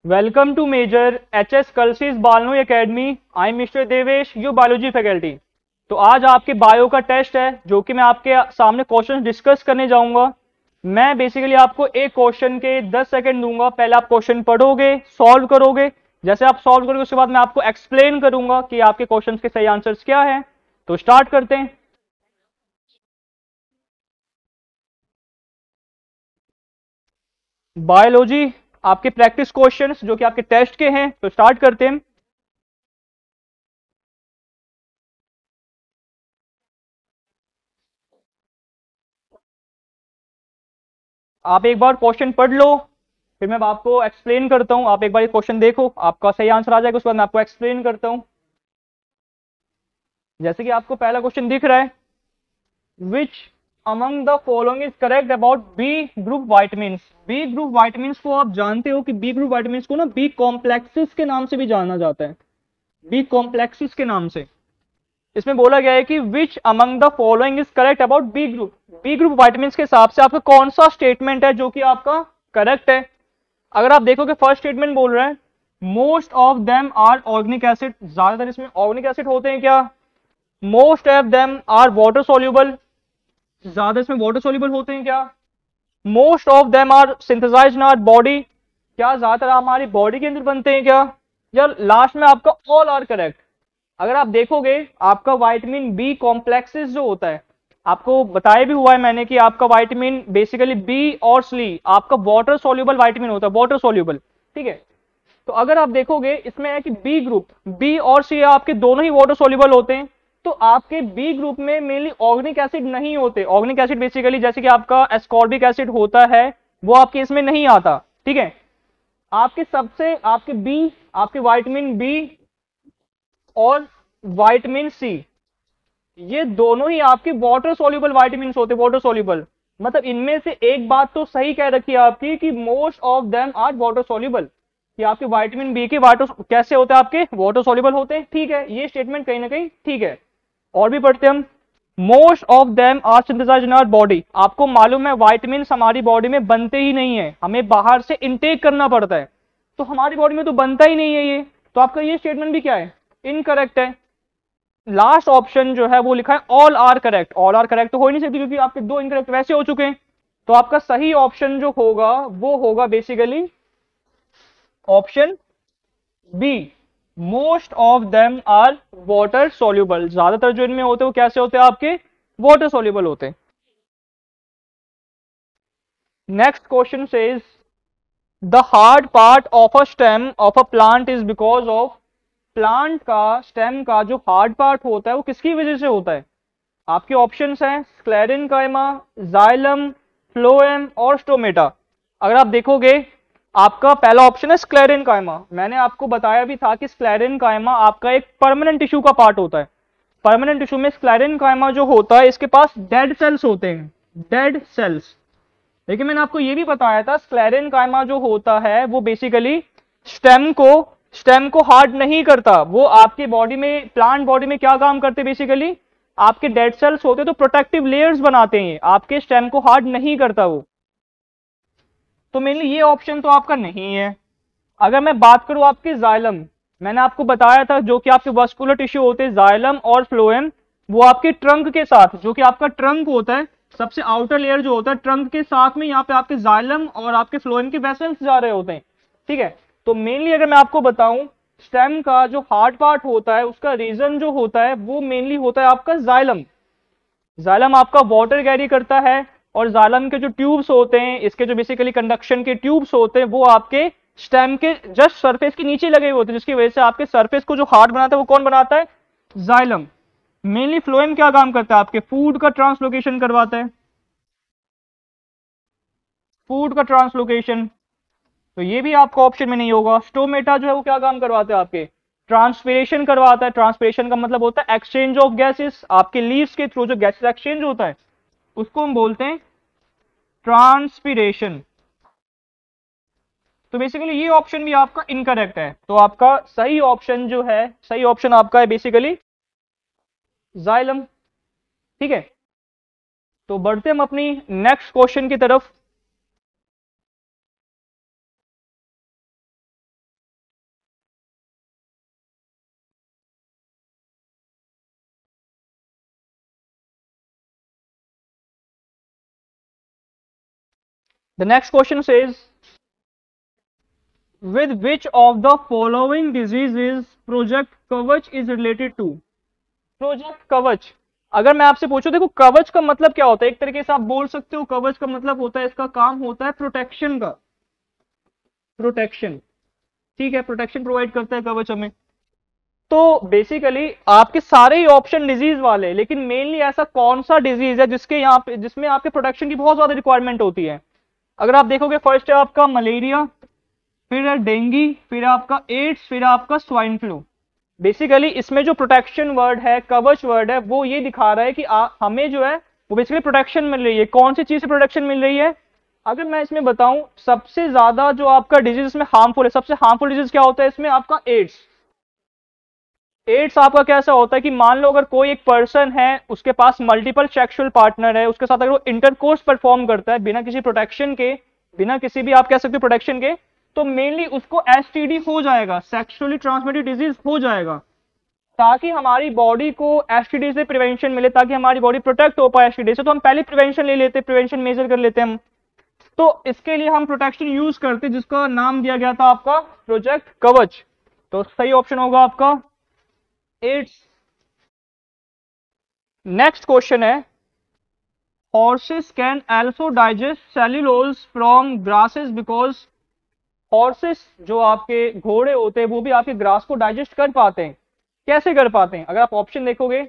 Welcome to Major HS Kalsis Balnoy Academy. I am Mr. Devesh, your biology faculty. तो आज आपके bio का test है जो कि मैं आपके सामने क्वेश्चन डिस्कस करने जाऊंगा। मैं बेसिकली आपको एक क्वेश्चन के 10 सेकंड दूंगा। पहले आप क्वेश्चन पढ़ोगे, सॉल्व करोगे। जैसे आप सॉल्व करोगे उसके बाद मैं आपको एक्सप्लेन करूंगा कि आपके क्वेश्चन के सही आंसर्स क्या हैं। तो स्टार्ट करते हैं। बायोलॉजी आपके प्रैक्टिस क्वेश्चंस जो कि आपके टेस्ट के हैं। तो स्टार्ट करते हैं। आप एक बार क्वेश्चन पढ़ लो, फिर मैं आपको एक्सप्लेन करता हूं। आप एक बार ये क्वेश्चन देखो, आपका सही आंसर आ जाएगा, उसके बाद मैं आपको एक्सप्लेन करता हूं। जैसे कि आपको पहला क्वेश्चन दिख रहा है, which among the following is correct about B group vitamin. B group vitamin को आप जानते हो कि बी ग्रुप वाइटमिन को ना बी कॉम्प्लेक्सिस के नाम से भी जाना जाता है, बी कॉम्प्लेक्सिस के नाम से। इसमें बोला गया है कि which among the following is correct about B group. B group vitamin के हिसाब से आपका कौन सा स्टेटमेंट है जो कि आपका करेक्ट है। अगर आप देखोगे फर्स्ट स्टेटमेंट बोल रहा है most of them are organic acid. ज्यादातर इसमें ऑर्गेनिक एसिड होते हैं क्या? Most of them are water soluble. ज्यादा इसमें वाटर सोल्यूबल होते हैं क्या? Most of them are synthesized in our body. क्या ज्यादातर हमारी बॉडी के अंदर बनते हैं क्या? या लास्ट में आपका ऑल आर करेक्ट। अगर आप देखोगे आपका विटामिन बी कॉम्प्लेक्सेस जो होता है, आपको बताया भी हुआ है मैंने कि आपका विटामिन बेसिकली बी और सी आपका वाटर सोल्यूबल विटामिन होता है, वाटर सोल्यूबल। ठीक है। तो अगर आप देखोगे इसमें है कि बी ग्रुप, बी और सी आपके दोनों ही वाटर सोल्यूबल होते हैं। तो आपके बी ग्रुप में मेनली ऑर्गेनिक एसिड नहीं होते। ऑर्गेनिक एसिड बेसिकली जैसे कि आपका एस्कॉर्बिक एसिड होता है, वो आपके इसमें नहीं आता। ठीक है। आपके सबसे आपके बी, आपके विटामिन बी और विटामिन सी, ये दोनों ही आपके वाटर सोल्यूबल विटामिन होते हैं, वाटर सोल्यूबल। मतलब इनमें से एक बात तो सही कह रखी है आपकी कि most of them are water soluble, कि आपके विटामिन बी के वाटर कैसे होते हैं, आपके वाटर सोल्यूबल होते हैं। ठीक है, ये स्टेटमेंट कहीं ना कहीं ठीक है। और भी पढ़ते हम। Most of them are synthesized in our body. आपको मालूम है विटामिन हमारी बॉडी में बनते ही नहीं है, हमें बाहर से इनटेक करना पड़ता है। तो हमारी बॉडी में तो बनता ही नहीं है ये। तो आपका ये स्टेटमेंट भी क्या है? इनकरेक्ट है। लास्ट ऑप्शन जो है वो लिखा है all are correct. All are correct तो हो ही नहीं सकती क्योंकि आपके दो इनकरेक्ट वैसे हो चुके हैं। तो आपका सही ऑप्शन जो होगा वो होगा basically option B. Most of them are water soluble. ज्यादातर जो इनमें होते हैं वो कैसे होते हैं, आपके वाटर सोल्यूबल होते हैं। Next question says the hard part of a stem of a plant is because of. Plant का स्टेम का जो हार्ड पार्ट होता है वो किसकी वजह से होता है? आपके ऑप्शंस हैं स्क्लेरेनकाइमा, जाइलम, फ्लोएम और स्टोमेटा। अगर आप देखोगे आपका पहला ऑप्शन है स्क्लेरेनकाइमा। मैंने आपको बताया भी था कि स्क्लेरेनकाइमा आपका एक परमानेंट टिश्यू का पार्ट होता है। परमानेंट टिश्यू में स्क्लेरेनकाइमा जो होता है इसके पास डेड सेल्स होते हैं, डेड सेल्स। लेकिन मैंने आपको यह भी बताया था स्क्लेरेनकाइमा जो होता है वो बेसिकली स्टेम को स्टेम को हार्ड नहीं करता। वो आपकी बॉडी में, प्लांट बॉडी में क्या काम करते बेसिकली, आपके डेड सेल्स होते तो प्रोटेक्टिव लेयर्स बनाते हैं, आपके स्टेम को हार्ड नहीं करता वो। तो मेनली ये ऑप्शन तो आपका नहीं है। अगर मैं बात करूं आपके जाइलम, मैंने आपको बताया था जो कि आपके वस्कुलर टिश्यू होते हैं जाइलम और फ्लोएम, वो आपके ट्रंक के साथ, जो कि आपका ट्रंक होता है, सबसे आउटर लेयर जो होता है ट्रंक के साथ में यहाँ पे आपके जाइलम और आपके फ्लोएम के वेसल्स जा रहे होते हैं। ठीक है। तो मेनली अगर मैं आपको बताऊं स्टेम का जो हार्ड पार्ट होता है उसका रीजन जो होता है वो मेनली होता है आपका जाइलम। जाइलम आपका वाटर कैरी करता है और जाइलम के जो ट्यूब्स होते हैं, इसके जो बेसिकली कंडक्शन के ट्यूब्स होते हैं वो आपके स्टेम के जस्ट सरफेस के नीचे लगे हुए होते हैं, जिसकी वजह से आपके सरफेस को जो हार्ड बनाता है वो कौन बनाता है? जाइलम। मेनली फ्लोएम क्या काम करता है? आपके फूड का ट्रांसलोकेशन करवाता है, फूड का ट्रांसलोकेशन। तो ये भी आपका ऑप्शन में नहीं होगा। स्टोमेटा जो है वो क्या काम करवाता है? आपके ट्रांसपिरेशन करवाता है। ट्रांसपिरेशन का मतलब होता है एक्सचेंज ऑफ गैसेस। आपके लीव्स के थ्रू जो गैसेस एक्सचेंज होता है उसको हम बोलते हैं ट्रांसपिरेशन। तो बेसिकली ये ऑप्शन भी आपका इनकरेक्ट है। तो आपका सही ऑप्शन जो है, सही ऑप्शन आपका है बेसिकली जाइलम। ठीक है। तो बढ़ते हम अपनी नेक्स्ट क्वेश्चन की तरफ। The next question says with which of the following diseases project कवच is related to? प्रोजेक्ट कवच, अगर मैं आपसे पूछूं, देखो कवच का मतलब क्या होता है, एक तरीके से आप बोल सकते हो कवच का मतलब होता है, इसका काम होता है प्रोटेक्शन का, प्रोटेक्शन, ठीक है, प्रोटेक्शन प्रोवाइड करता है कवच हमें। तो बेसिकली आपके सारे ही ऑप्शन डिजीज वाले हैं, लेकिन मेनली ऐसा कौन सा डिजीज है जिसके यहाँ पे, जिसमें आपके प्रोटेक्शन की बहुत ज्यादा रिक्वायरमेंट होती है? अगर आप देखोगे, फर्स्ट है आपका मलेरिया, फिर है डेंगू, फिर आपका एड्स, फिर आपका स्वाइन फ्लू। बेसिकली इसमें जो प्रोटेक्शन वर्ड है, कवच वर्ड है, वो ये दिखा रहा है कि हमें जो है वो बेसिकली प्रोटेक्शन मिल रही है। कौन सी चीज से प्रोटेक्शन मिल रही है? अगर मैं इसमें बताऊं, सबसे ज्यादा जो आपका डिजीज इसमें हार्मफुल है, सबसे हार्मफुल डिजीज क्या होता है इसमें? आपका एड्स। एड्स आपका कैसा होता है कि मान लो अगर कोई एक पर्सन है, उसके पास मल्टीपल सेक्सुअल पार्टनर है, उसके साथ अगर वो इंटरकोर्स परफॉर्म करता है बिना किसी प्रोटेक्शन के, बिना किसी भी आप कह सकते हो प्रोटेक्शन के, तो मेनली उसको एसटीडी हो जाएगा, सेक्सुअली ट्रांसमिटेड डिजीज हो जाएगा। ताकि हमारी बॉडी को एसटीडी से प्रिवेंशन मिले, ताकि हमारी बॉडी प्रोटेक्ट हो पाए एसटीडी से, तो हम पहले प्रिवेंशन ले लेते, प्रिवेंशन मेजर कर लेते हैं हम। तो इसके लिए हम प्रोटेक्शन यूज करते, जिसका नाम दिया गया था आपका प्रोजेक्ट कवच। तो सही ऑप्शन होगा आपका एड्स। नेक्स्ट क्वेश्चन है, horses can also digest cellulose from grasses because, horses जो आपके घोड़े होते हैं वो भी आपके ग्रास को डाइजेस्ट कर पाते हैं। कैसे कर पाते हैं? अगर आप ऑप्शन देखोगे,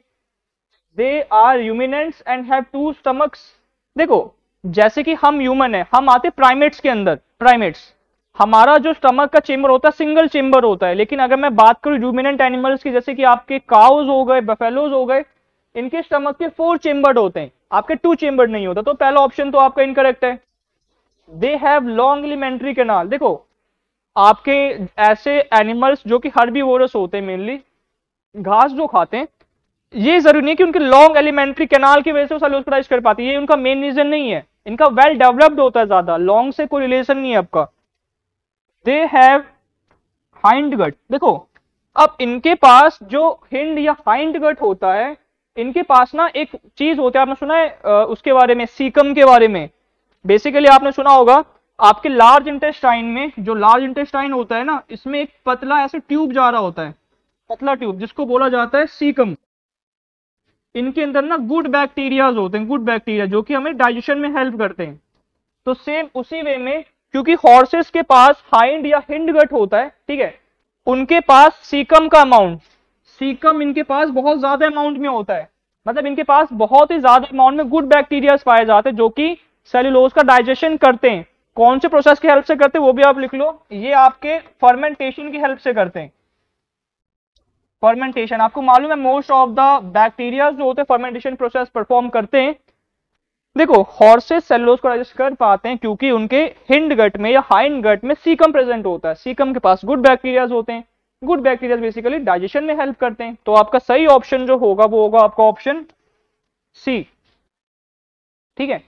they are ruminants and have two stomachs. देखो जैसे कि हम ह्यूमन है, हम आते प्राइमेट्स के अंदर, प्राइमेट्स हमारा जो स्टमक का चेंबर होता है सिंगल चेंबर होता है, लेकिन अगर मैं बात करूं ह्यूमिनेंट एनिमल्स की, जैसे कि आपके काउज हो गए, बफेलोज हो गए, इनके स्टमक के 4 चेंबर्ड होते हैं, आपके 2 चेंबर्ड नहीं होता। तो पहला ऑप्शन तो आपका इनकरेक्ट है। They have long alimentary canal. देखो आपके ऐसे एनिमल्स जो कि हर्बीवोरस होते हैं, मेनली घास जो खाते हैं, ये जरूरी नहीं कि उनके लॉन्ग एलिमेंट्री कैनाल की वजह से वो सेल्यूलोज प्रोड्यूस कर पाती है, ये उनका मेन रीजन नहीं है। इनका वेल डेवलप्ड होता है, ज्यादा लॉन्ग से कोई रिलेशन नहीं है आपका। They have hind gut. देखो अब इनके पास जो हिंड या हाइंड गट होता है, इनके पास ना एक चीज होता है, आपने सुना है उसके बारे में, सीकम के बारे में। बेसिकली आपने सुना होगा आपके लार्ज इंटेस्टाइन में, जो लार्ज इंटेस्टाइन होता है ना, इसमें एक पतला ऐसे ट्यूब जा रहा होता है, पतला ट्यूब, जिसको बोला जाता है सीकम। इनके अंदर ना गुड बैक्टीरियाज होते हैं, गुड बैक्टीरिया जो कि हमें डाइजेशन में हेल्प करते हैं। तो सेम उसी वे में, क्योंकि हॉर्सेस के पास हाइंड या हिंड गट होता है, ठीक है, उनके पास सीकम का अमाउंट, सीकम इनके पास बहुत ज्यादा अमाउंट में होता है, मतलब इनके पास बहुत ही ज्यादा अमाउंट में गुड बैक्टीरियाज पाए जाते हैं जो कि सेल्यूलोज का डाइजेशन करते हैं। कौन से प्रोसेस की हेल्प से करते हैं वो भी आप लिख लो, ये आपके फर्मेंटेशन की हेल्प से करते हैं। फर्मेंटेशन आपको मालूम है, मोस्ट ऑफ द बैक्टीरिया जो होते हैं फर्मेंटेशन प्रोसेस परफॉर्म करते हैं। देखो हॉर्सेस सेल्यूलोज को डाइजेस्ट कर पाते हैं क्योंकि उनके हिंड गट में या हाइंड गट में सीकम प्रेजेंट होता है, सीकम के पास गुड बैक्टीरिया होते हैं, गुड बैक्टीरिया बेसिकली डाइजेशन में हेल्प करते हैं। तो आपका सही ऑप्शन जो होगा वो होगा आपका ऑप्शन सी, ठीक है।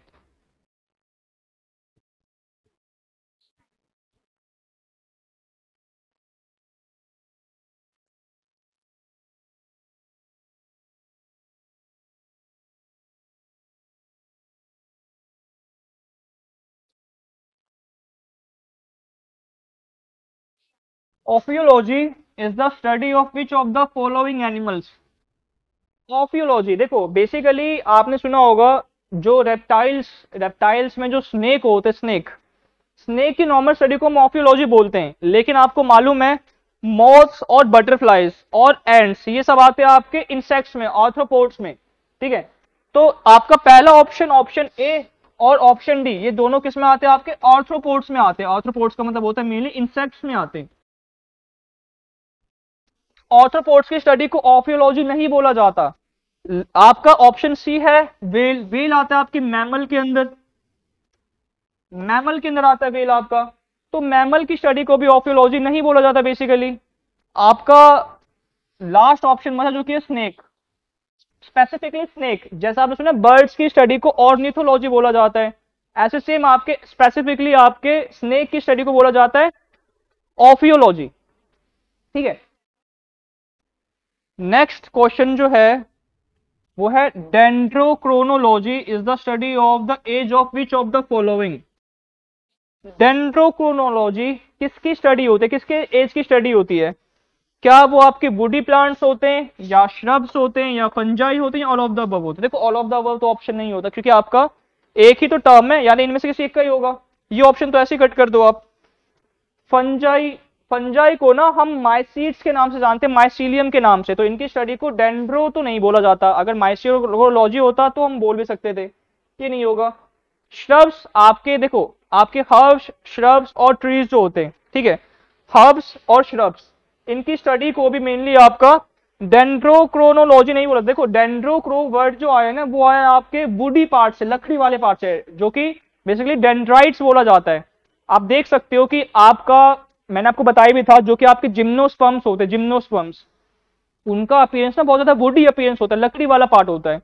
Ophiology is the study of which of the following animals. Ophiology देखो बेसिकली आपने सुना होगा, जो रेप्टाइल्स, रेप्टाइल्स में जो स्नेक होते हैं, स्नेक, स्नेक की नॉर्मल स्टडी को हम ऑफियोलॉजी बोलते हैं, लेकिन आपको मालूम है मॉथ्स और बटरफ्लाइज और एंड्स ये सब आते हैं आपके इंसेक्ट्स में, आर्थ्रोपोड्स में, ठीक है। तो आपका पहला ऑप्शन, ऑप्शन ए और ऑप्शन डी, ये दोनों किस में आते हैं? आपके आर्थ्रोपोड्स में आते हैं। आर्थ्रोपोड्स का मतलब होता है मेनली इंसेक्ट्स में आते हैं। आर्थ्रोपोड्स की स्टडी को ऑफियोलॉजी नहीं बोला जाता। आपका ऑप्शन सी है वेल, वेल आता है आपके मैमल के अंदर, मैमल के अंदर आता है वेल आपका। तो मैमल की स्टडी को भी ऑफियोलॉजी नहीं बोला जाता बेसिकली। आपका लास्ट ऑप्शन मतलब जो कि स्नेक, स्पेसिफिकली स्नेक, जैसा आपने सुना बर्ड्स की स्टडी को ऑर्निथोलॉजी बोला जाता है, ऐसे सेम आपके स्पेसिफिकली आपके स्नेक की स्टडी को बोला जाता है ऑफियोलॉजी, ठीक है। नेक्स्ट क्वेश्चन जो है वो है dendrochronology is the study of the age of which of the following. Dendrochronology किसकी स्टडी होती है, किसके एज की स्टडी होती है? क्या वो आपके वुडी प्लांट्स होते हैं या श्रब्स होते हैं या फंजाई होते हैं या ऑल ऑफ द अबव होते हैं? देखो ऑल ऑफ द अबव तो ऑप्शन नहीं होता क्योंकि आपका एक ही तो टर्म है, यानी इनमें से किसी एक का ही होगा। ये ऑप्शन तो ऐसे ही कट कर दो आप। फंजाई, फंजाई को ना हम माइसीड्स के नाम से जानते हैं, माइसीलियम के नाम से, तो इनकी स्टडी को डेंड्रो तो नहीं बोला जाता। अगर माइसियोलॉजी होता तो हम बोल भी सकते थे, ये नहीं होगा। श्रब्स आपके देखो, आपके हर्ब्स, श्रब्स और ट्रीज जो होते हैं, ठीक है, हर्ब्स और श्रब्स, इनकी स्टडी को भी मेनली आपका डेंड्रोक्रोनोलॉजी नहीं बोला। देखो डेंड्रोक्रो वर्ड जो आया ना, वो आया आपके वुडी पार्ट से, लकड़ी वाले पार्ट से, जो कि बेसिकली डेंड्राइट्स बोला जाता है। आप देख सकते हो कि आपका, मैंने आपको बताया भी था, जो कि आपके जिम्नोस्पर्म्स होते हैं, जिम्नोस्पर्म्स, उनका अपीयरेंस ना बहुत ज्यादा वुडी अपीयरेंस होता है, लकड़ी वाला पार्ट होता है।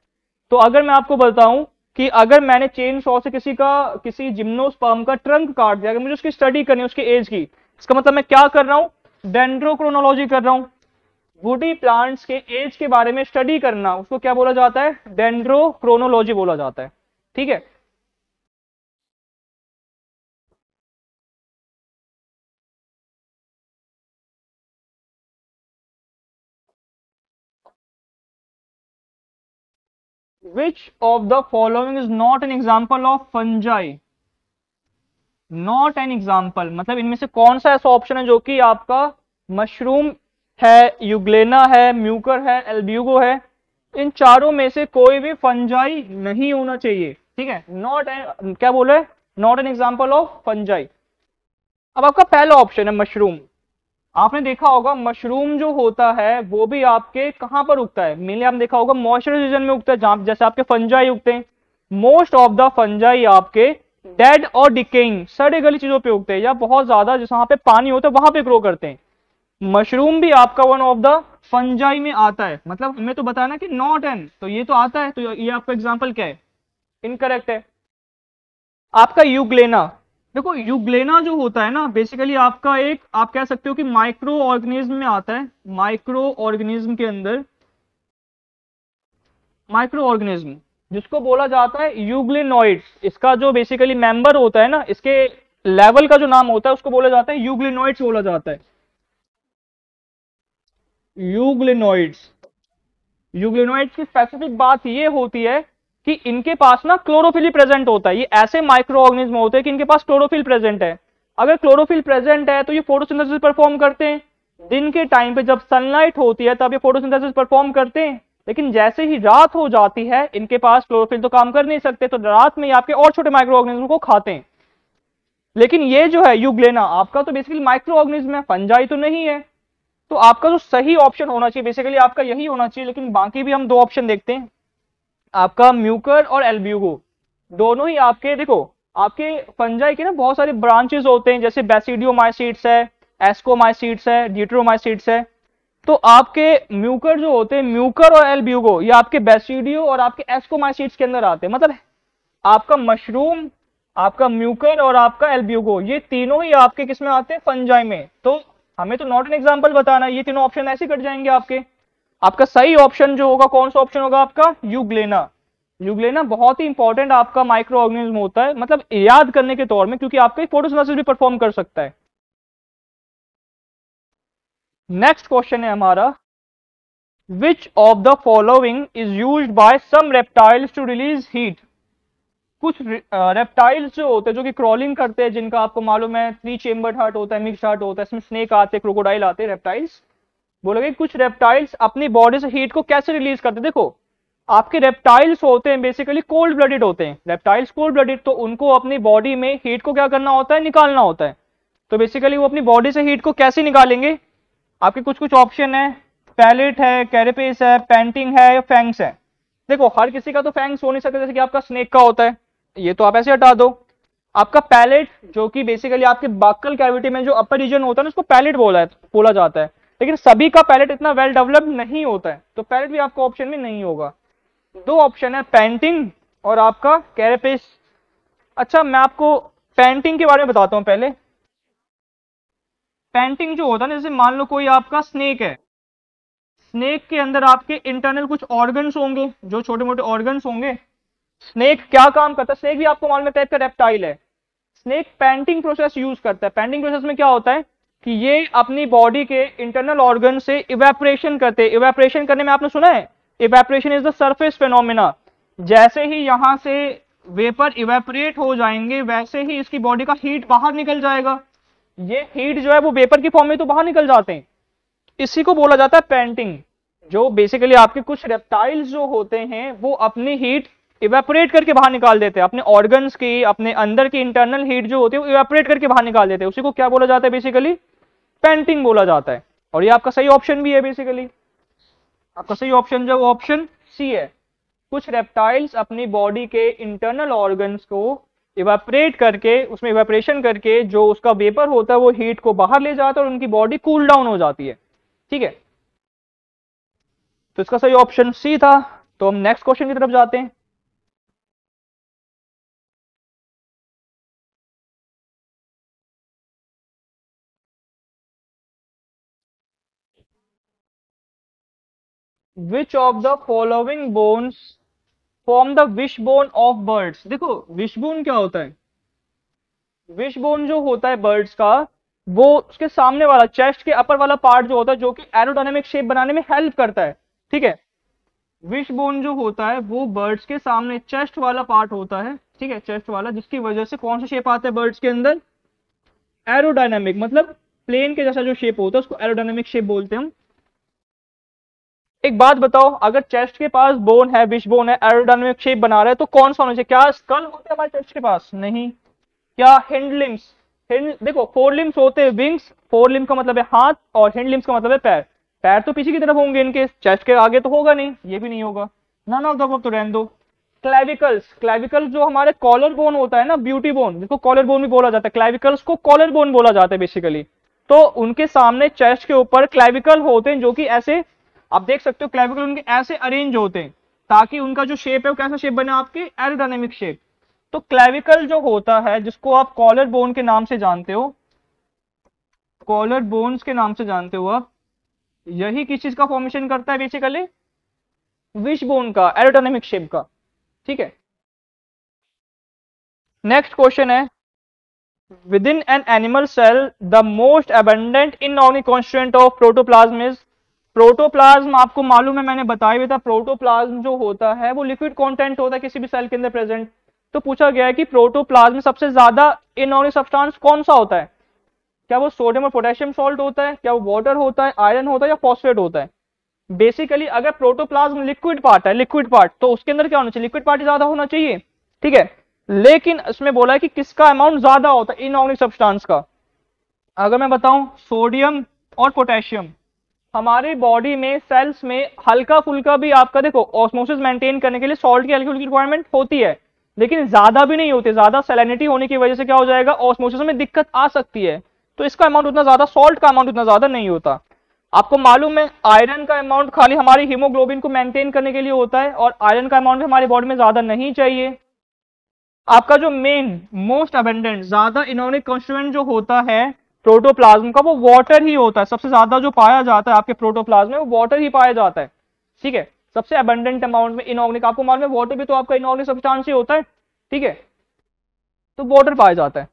तो अगर मैं आपको बताऊं कि अगर मैंने चेन सॉ से किसी जिम्नोस्पर्म का ट्रंक काट दिया, अगर मुझे उसकी स्टडी करनी है, उसके एज की, इसका मतलब मैं क्या कर रहा हूं? डेंड्रोक्रोनोलॉजी कर रहा हूं। वुडी प्लांट्स के एज के बारे में स्टडी करना, उसको क्या बोला जाता है? डेंड्रोक्रोनोलॉजी बोला जाता है, ठीक है। Which of the following is not an example of fungi? Not an example मतलब इनमें से कौन सा ऐसा ऑप्शन है जो कि आपका मशरूम है, यूग्लेना है, म्यूकर है, एल्ब्यूगो है, इन चारों में से कोई भी फंजाई नहीं होना चाहिए, ठीक है। नॉट एन, क्या बोल रहे हैं? Not an example of fungi. अब आपका पहला ऑप्शन है मशरूम। आपने देखा होगा मशरूम जो होता है वो भी आपके कहां पर उगता है? मेनली आपने देखा होगा मॉइस्चर रीजन में उगता है, जहां जैसे आपके फंजाई उगते हैं। मोस्ट ऑफ द फंजाई आपके डेड और डिकेइंग, सड़े गली चीजों पे उगते हैं, या बहुत ज्यादा जहां पे पानी होता है वहां पे ग्रो करते हैं। मशरूम भी आपका वन ऑफ द फंजाई में आता है। मतलब हमें तो बताना कि नॉट एन, तो ये तो आता है, तो ये आपका एग्जाम्पल क्या है? इनकरेक्ट है। आपका यूग्लेना, देखो यूग्लेना जो होता है ना, बेसिकली आपका एक, आप कह सकते हो कि माइक्रो ऑर्गेनिज्म में आता है। माइक्रो ऑर्गेनिज्म के अंदर, माइक्रो ऑर्गेनिज्म जिसको बोला जाता है यूग्लिनोइड्स, इसका जो बेसिकली मेंबर होता है ना, इसके लेवल का जो नाम होता है उसको बोला जाता है यूग्लिनोइड्स बोला जाता है। यूग्लिनोइड्स, यूग्लिनोइड्स की स्पेसिफिक बात ये होती है कि इनके पास ना क्लोरोफिल प्रेजेंट होता है। ये ऐसे माइक्रो ऑर्गेनिज्म होते हैं कि इनके पास क्लोरोफिल प्रेजेंट है। अगर क्लोरोफिल प्रेजेंट है तो ये फोटोसिंथेसिस परफॉर्म करते हैं। दिन के टाइम पे जब सनलाइट होती है तब ये फोटोसिंथेसिस परफॉर्म करते हैं, लेकिन जैसे ही रात हो जाती है इनके पास क्लोरोफिल तो काम कर नहीं सकते, तो रात में ये आपके और छोटे माइक्रो ऑर्गेनिज्म को खाते हैं। लेकिन ये जो है यूग्लेना आपका तो बेसिकली माइक्रो ऑर्गेनिज्म है, फंजाई तो नहीं है। तो आपका जो सही ऑप्शन होना चाहिए बेसिकली आपका यही होना चाहिए, लेकिन बाकी भी हम दो ऑप्शन देखते हैं। आपका म्यूकर और एल्ब्यूगो दोनों ही आपके, देखो आपके फंजाई के ना बहुत सारे ब्रांचेस होते हैं, जैसे बेसिडियोमाइसीट्स है, एस्कोमाइसीट्स है, डिट्रोमाइसीट्स है। तो आपके म्यूकर जो होते हैं, म्यूकर और एल्ब्यूगो, ये आपके बेसिडियो और आपके एस्कोमाइसीट्स के अंदर आते हैं। मतलब आपका मशरूम, आपका म्यूकर और आपका एल्ब्यूगो, ये तीनों ही आपके किस में आते हैं? फंजाई में। तो हमें तो नॉट एन एग्जाम्पल बताना है, ये तीनों ऑप्शन ऐसे कट जाएंगे आपके। आपका सही ऑप्शन जो होगा, कौन सा ऑप्शन होगा आपका? यूग्लेना। यूग्लेना बहुत ही इंपॉर्टेंट आपका माइक्रो ऑर्गेनिज्म होता है, मतलब याद करने के तौर में, क्योंकि आपका फोटोसिंथेसिस भी परफॉर्म कर सकता है। नेक्स्ट क्वेश्चन है हमारा, which of the following is used by some reptiles to release heat? कुछ रेप्टाइल्स जो होते हैं जो कि क्रॉलिंग करते हैं, जिनका आपको मालूम है 3 चेम्बर्ड हार्ट होता है, मिक्स्ड हार्ट होता है, इसमें स्नेक आते हैं, क्रोकोडाइल आते हैं, रेप्टाइल्स। बोलोगे कुछ रेप्टाइल्स अपनी बॉडी से हीट को कैसे रिलीज करते हैं? देखो आपके रेप्टाइल्स होते हैं बेसिकली कोल्ड ब्लडेड होते हैं, रेप्टाइल्स कोल्ड ब्लडेड, तो उनको अपनी बॉडी में हीट को क्या करना होता है? निकालना होता है। तो बेसिकली वो अपनी बॉडी से हीट को कैसे निकालेंगे? आपके कुछ कुछ ऑप्शन है, पैलेट है, कैरेपेस है, पेंटिंग है, या फैंग्स है। देखो हर किसी का तो फैंग्स हो नहीं सकता, जैसे कि आपका स्नेक का होता है, ये तो आप ऐसे हटा दो। आपका पैलेट जो कि बेसिकली आपके बक्कल कैविटी में जो अपर रीजन होता है ना, उसको पैलेट बोला जाता है, लेकिन सभी का पैलेट इतना वेल डेवलप्ड नहीं होता है, तो पैलेट भी आपका ऑप्शन में नहीं होगा। दो ऑप्शन है, पेंटिंग और आपका कैरेपेस। अच्छा मैं आपको पेंटिंग के बारे में बताता हूं पहले। पेंटिंग जो होता है ना, जैसे मान लो कोई आपका स्नेक है, स्नेक के अंदर आपके इंटरनल कुछ ऑर्गन्स होंगे, जो छोटे मोटे ऑर्गन्स होंगे। स्नेक क्या काम करता है? स्नेक भी आपको मालूम है टाइप का रेप्टाइल है। स्नेक पैंटिंग प्रोसेस यूज करता है। पैंटिंग प्रोसेस में क्या होता है कि ये अपनी बॉडी के इंटरनल ऑर्गन से इवेपोरेशन करते हैं। इवेपोरेशन करने में आपने सुना है, evaporation is the surface phenomena. जैसे ही यहां से वेपर इवेपोरेट हो जाएंगे वैसे ही इसकी बॉडी का हीट बाहर निकल जाएगा। ये हीट जो है वो वेपर की फॉर्म में तो बाहर निकल जाते हैं, इसी को बोला जाता है पैंटिंग। जो बेसिकली आपके कुछ रेप्टाइल्स जो होते हैं वो अपनी हीट इवेपोरेट करके बाहर निकाल देते हैं, अपने ऑर्गन्स की, अपने अंदर की इंटरनल हीट जो होती है वो इवेपोरेट करके बाहर निकाल देते हैं। उसी को क्या बोला जाता है, बेसिकली पैंटिंग बोला जाता है। और ये आपका सही ऑप्शन भी है, बेसिकली आपका सही ऑप्शन जो ऑप्शन सी है। कुछ रेप्टाइल्स अपनी बॉडी के इंटरनल ऑर्गन्स को इवेपोरेट करके, उसमें इवेपोरेशन करके जो उसका वेपर होता है वो हीट को बाहर ले जाता है और उनकी बॉडी कूल डाउन हो जाती है। ठीक है, तो इसका सही ऑप्शन सी था। तो हम नेक्स्ट क्वेश्चन की तरफ जाते हैं। विच of the following bones form the wish bone of birds. देखो विश बोन क्या होता है, विश बोन जो होता है बर्ड्स का, वो उसके सामने वाला चेस्ट के अपर वाला पार्ट जो होता है, जो कि एरोडायनेमिक शेप बनाने में हेल्प करता है। ठीक है, विश बोन जो होता है वो बर्ड्स के सामने चेस्ट वाला पार्ट होता है। ठीक है, चेस्ट वाला, जिसकी वजह से कौन सा शेप आता है बर्ड्स के अंदर, एरोडायनेमिक, मतलब प्लेन के जैसा जो शेप होता है उसको एरोडायनेमिक शेप बोलते हैं हम। एक बात बताओ, अगर चेस्ट के पास बोन है, विश बोन है, एरोडायनेमिक शेप बना रहा है, तो कौन सा होना चाहिए? क्या स्कल होते हैं हमारे चेस्ट के पास? नहीं। क्या हिंड लिम्स? हिंड, देखो फोर लिम्स होते हैं, विंग्स, फोर लिम्स का मतलब है हाथ और हिंड लिम्स का मतलब है पैर। पैर तो पीछे की तरफ होंगे इनके, चेस्ट के आगे तो होगा नहीं, ये भी नहीं होगा। नन ऑफ द अबव तो रहने दो। क्लेविकल्स, क्लेविकल्स जो हमारे कॉलर बोन होता है ना, ब्यूटी बोन, जिसको कॉलर बोन भी बोला जाता है, क्लेविकल्स को कॉलर बोन बोला जाता है बेसिकली। तो उनके सामने चेस्ट के ऊपर क्लेविकल होते हैं, जो कि ऐसे आप देख सकते हो, क्लेविकल उनके ऐसे अरेंज होते हैं ताकि उनका जो शेप है वो कैसा शेप बने, आपके एरोडायनेमिक शेप। तो क्लेविकल जो होता है, जिसको आप कॉलर बोन के नाम से जानते हो, कॉलर बोन्स के नाम से जानते हो आप, यही किस चीज का फॉर्मेशन करता है, बेसिकली विश बोन का, एरोडायनेमिक शेप का। ठीक है, नेक्स्ट क्वेश्चन है, within an animal cell the most abundant inorganic constituent of protoplasm is. Protoplasm आपको मालूम है, मैंने बताया भी था, प्रोटोप्लाज्म जो होता है वो लिक्विड कंटेंट होता है किसी भी सेल के अंदर प्रेजेंट। तो पूछा गया है कि प्रोटोप्लाज्म में सबसे ज्यादा इनऑर्गेनिक सब्सटेंस कौन सा होता है? क्या वो सोडियम और पोटेशियम सॉल्ट होता है, क्या वो वाटर होता है, आयरन होता है, या फॉस्फेट होता है? बेसिकली अगर प्रोटोप्लाज्म लिक्विड पार्ट है, लिक्विड पार्ट, तो उसके अंदर क्या होना चाहिए, लिक्विड पार्ट ज्यादा होना चाहिए। ठीक है, लेकिन इसमें बोला है कि किसका अमाउंट ज्यादा होता है इनऑर्गेनिक सब्सटेंस का। अगर मैं बताऊं, सोडियम और पोटेशियम हमारी बॉडी में, सेल्स में हल्का फुल्का भी आपका, देखो ऑस्मोसिस मेंटेन करने के लिए सॉल्ट की हल्की फुल्की रिक्वायरमेंट होती है, लेकिन ज्यादा भी नहीं होती। ज्यादा सैलिनिटी होने की वजह से क्या हो जाएगा, ऑस्मोसिस में दिक्कत आ सकती है। तो इसका अमाउंट उतना ज्यादा, सॉल्ट का अमाउंट उतना ज्यादा नहीं होता। आपको मालूम है आयरन का अमाउंट खाली हमारी हीमोग्लोबिन को मेंटेन करने के लिए होता है, और आयरन का अमाउंट हमारी बॉडी में ज्यादा नहीं चाहिए। आपका जो मेन मोस्ट अबेंडेंट ज्यादा इनऑर्गेनिक कॉन्स्टिट्यूएंट जो होता है प्रोटोप्लाज्म का, वो वाटर ही होता है। सबसे ज्यादा जो पाया जाता है आपके प्रोटोप्लाज्म में वो वाटर ही पाया जाता है। ठीक है, सबसे अबेंडेंट अमाउंट में इनऑर्गेनिक, आपको मालूम है वाटर भी तो आपका इनऑर्गेनिक सब्सटेंस ही होता है। ठीक है, तो वाटर पाया जाता है।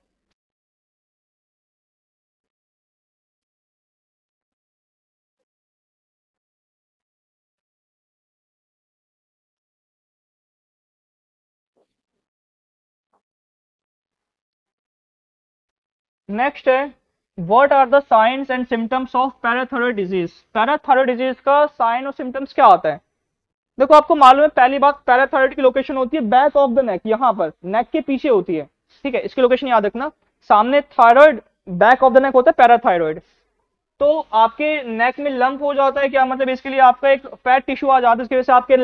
नेक्स्ट है, what are the signs and symptoms of parathyroid disease. Parathyroid disease का साइन और सिम्टम्स क्या आता है? देखो आपको मालूम है, पहली बात, पैराथायरॉयड की लोकेशन होती है बैक ऑफ द नेक, यहाँ पर नेक के पीछे होती है। ठीक है, इसकी लोकेशन याद रखना, सामने thyroid, back of the neck होता है पैराथायरॉयड। तो आपके नेक में लंप हो जाता है, क्या मतलब, इसके लिए आपका एक फैट टिश्यू आ जाता है, इसकी वजह से आपके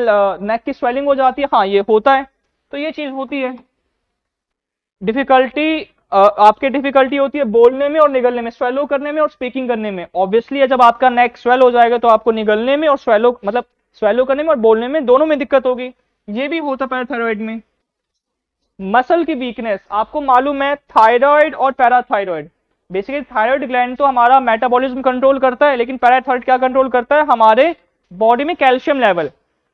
नेक की स्वेलिंग हो जाती है। हाँ, ये होता है, तो ये चीज होती है। डिफिकल्टी, आपके डिफिकल्टी होती है बोलने में और निगलने में, स्वेलो करने में और स्पीकिंग करने में। ऑब्वियसली जब आपका नेक स्वेल हो जाएगा तो आपको निगलने में और स्वेलो, मतलब स्वेलो करने में और बोलने में, दोनों में दिक्कत होगी। ये भी होता है पैराथायरॉयड में। मसल की वीकनेस, आपको मालूम है थायराइड और पैराथायरॉयड, बेसिकली थायराइड ग्लैंड तो हमारा मेटाबॉलिज्म कंट्रोल करता है, लेकिन पैराथायरॉयड क्या कंट्रोल करता है, हमारे बॉडी में कैल्शियम लेवल।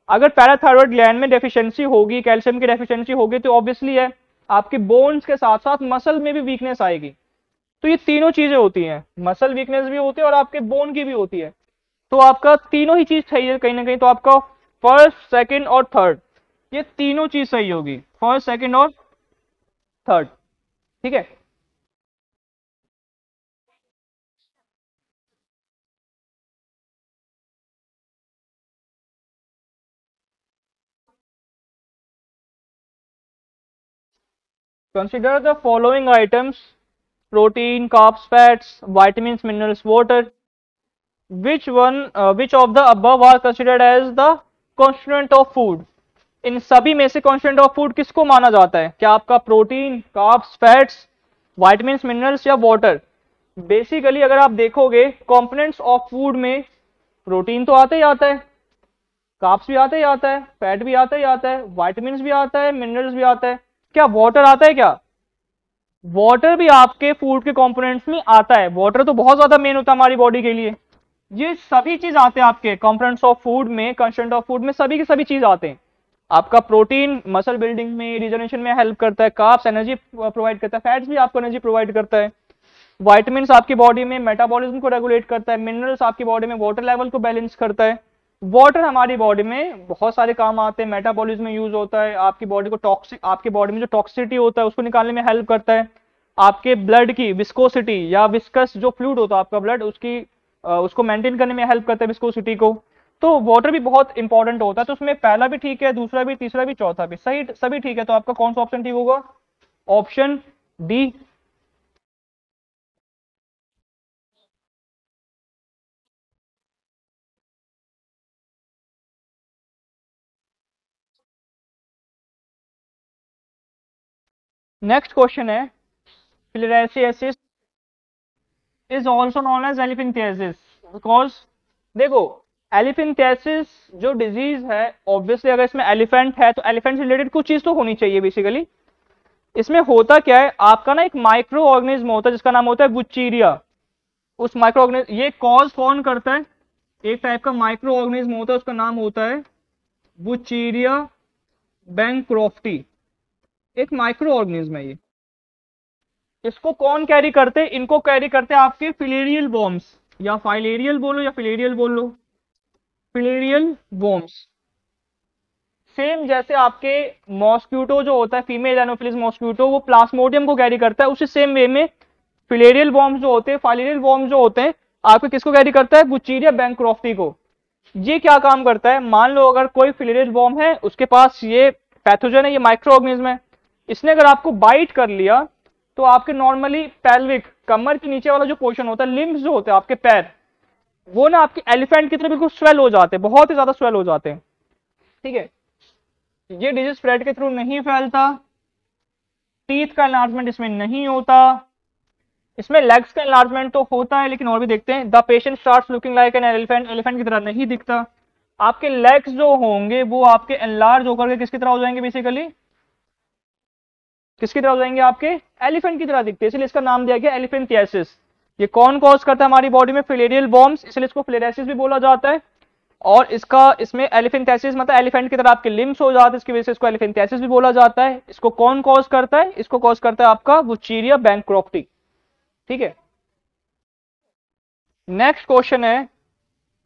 अगर पैराथायरॉयड ग्लैंड में डेफिशिएंसी होगी, कैल्शियम की डेफिशिएंसी होगी, तो ऑब्वियसली है आपके बोन्स के साथ साथ मसल में भी वीकनेस आएगी। तो ये तीनों चीजें होती हैं, मसल वीकनेस भी होती है और आपके बोन की भी होती है। तो आपका तीनों ही चीज चाहिए कहीं ना कहीं, तो आपका फर्स्ट, सेकंड और थर्ड, ये तीनों चीज सही होगी, फर्स्ट, सेकंड और थर्ड। ठीक है। Consider the following items: protein, carbs, fats, vitamins, minerals, water. Which of the above are considered as the constituent of food? इन सभी में से कॉन्स्टिट्यूएंट ऑफ फूड किसको माना जाता है? क्या आपका protein, carbs, fats, vitamins, minerals या वाटर? बेसिकली अगर आप देखोगे कंपोनेंट्स ऑफ फूड में प्रोटीन तो आता ही आता है, कार्ब्स भी आता ही आता है, फैट भी आता ही आता है, वाइटामिन्स भी आता है, मिनरल्स भी आता है। क्या वाटर आता है? क्या वाटर भी आपके फूड के कंपोनेंट्स में आता है? वाटर तो बहुत ज्यादा मेन होता है हमारी बॉडी के लिए। ये सभी चीज आते हैं आपके कंपोनेंट्स ऑफ फूड में, कंस्टिट्यूएंट ऑफ फूड में सभी के सभी चीज आते हैं। आपका प्रोटीन मसल बिल्डिंग में, रिजनरेशन में हेल्प करता है, कार्ब्स एनर्जी प्रोवाइड करता है, फैट्स भी आपको एनर्जी प्रोवाइड करता है, वाइटामिन्स आपकी बॉडी में मेटाबॉलिज्म को रेगुलेट करता है, मिनरल्स आपकी बॉडी में वाटर लेवल को बैलेंस करता है। वाटर हमारी बॉडी में बहुत सारे काम आते हैं, मेटाबॉलिज्म में यूज होता है, आपकी बॉडी को टॉक्सिक, आपकी बॉडी में जो टॉक्सिसिटी होता है उसको निकालने में हेल्प करता है, आपके ब्लड की विस्कोसिटी या विस्कस जो फ्लूइड होता है आपका ब्लड, उसको मेंटेन करने में हेल्प करता है विस्कोसिटी को। तो वाटर भी बहुत इंपॉर्टेंट होता है। तो उसमें पहला भी ठीक है, दूसरा भी, तीसरा भी, चौथा भी सही, सभी ठीक है। तो आपका कौन सा ऑप्शन ठीक होगा? Option D. नेक्स्ट क्वेश्चन है, filariasis is also known as elephantiasis because, देखो एलिफेंटियासिस जो डिजीज है, ऑब्वियसली अगर इसमें एलिफेंट है तो एलिफेंट से रिलेटेड कुछ चीज तो होनी चाहिए बेसिकली। इसमें होता क्या है, आपका ना एक माइक्रो ऑर्गेनिज्म होता है जिसका नाम होता है बुचीरिया। उस माइक्रो ऑर्गेनिज्म, ये कॉज कौन करता है? एक टाइप का माइक्रो ऑर्गेनिज्म होता है, उसका नाम होता है बुचीरिया बैंक्रॉफ्टी। एक माइक्रो ऑर्गेनिज्म है ये। इसको कौन कैरी करते हैं? इनको कैरी करते हैं आपके फिलेरियल वॉर्म्स, या फाइलेरियल बोलो या फिलेरियल बोलो, फिलेरियल वॉर्म्स। सेम जैसे आपके मॉस्क्यूटो जो होता है, फीमेल एनोफिलिस मॉस्क्यूटो, वो प्लाज्मोडियम को कैरी करता है, उसी सेम वे में फिलेरियल वॉर्म्स जो होते हैं, फाइलेरियल वॉर्म्स जो होते हैं, आपके किसको कैरी करता है? बुचीरिया बैंक्रॉफ्टी को। ये क्या काम करता है? मान लो अगर कोई फिलेरियल वॉर्म है, उसके पास ये पैथोजन है, ये माइक्रो ऑर्गेनिज्म है, इसने अगर आपको बाइट कर लिया तो आपके नॉर्मली पेल्विक, कमर के नीचे वाला जो पोर्शन होता है, लिम्स जो होते हैं आपके पैर, वो ना आपके एलिफेंट की तरह बिल्कुल स्वेल हो जाते हैं, बहुत ही ज्यादा स्वेल हो जाते हैं। ठीक है। ये डिजीज स्प्रेड के थ्रू नहीं फैलता, टीथ का एनलार्जमेंट इसमें नहीं होता, इसमें लेग्स का एनलार्जमेंट तो होता है लेकिन और भी देखते हैं। The patient starts looking like an elephant, elephant की तरह नहीं दिखता। आपके लेग्स जो होंगे वो आपके एनलार्ज होकर के किसकी तरह हो जाएंगे? बेसिकली किसकी तरह हो जाएंगे? आपके एलिफेंट की तरह दिखते हैं, इसलिए इसका नाम दिया गया एलिफेंटियासिस। ये कौन कॉज करता है हमारी बॉडी में? फिलेरियल वॉर्म्स, इसलिए इसको फिलेरियासिस भी बोला जाता है। और इसमें एलिफेंटियासिस मतलब एलिफेंट की तरह आपके लिम्स हो जाते हैं, इसकी वजह से इसको एलिफेंटियासिस भी बोला जाता है। इसको कौन कॉज करता है? इसको कॉज करता है आपका बुचीरिया बैंक्रॉफ्टी। ठीक है। नेक्स्ट क्वेश्चन है,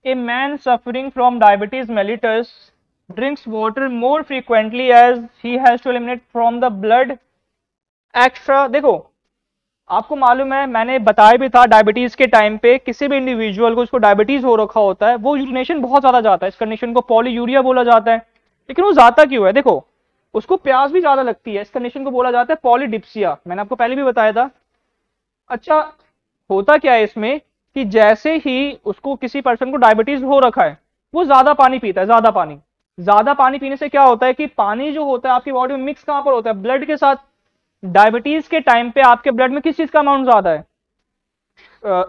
a man suffering from diabetes mellitus drinks water more frequently as he has to eliminate from the blood extra. देखो आपको मालूम है, मैंने बताया भी था, डायबिटीज के टाइम पे किसी भी इंडिविजुअल को उसको डायबिटीज हो रखा होता है, वो यूरिनेशन बहुत ज्यादा जाता है, इस कंडीशन को पॉलीयूरिया बोला जाता है। लेकिन वो जाता क्यों है? देखो उसको प्यास भी ज्यादा लगती है, इस कंडीशन को बोला जाता है पॉलीडिप्सिया, मैंने आपको पहले भी बताया था। अच्छा, होता क्या है इसमें कि जैसे ही उसको, किसी पर्सन को डायबिटीज हो रखा है, वो ज्यादा पानी पीता है, ज्यादा पानी पीने से क्या होता है कि पानी जो होता है आपकी बॉडी में मिक्स कहां पर होता है? ब्लड के साथ। डायबिटीज के टाइम पे आपके ब्लड में किस चीज का अमाउंट ज्यादा है?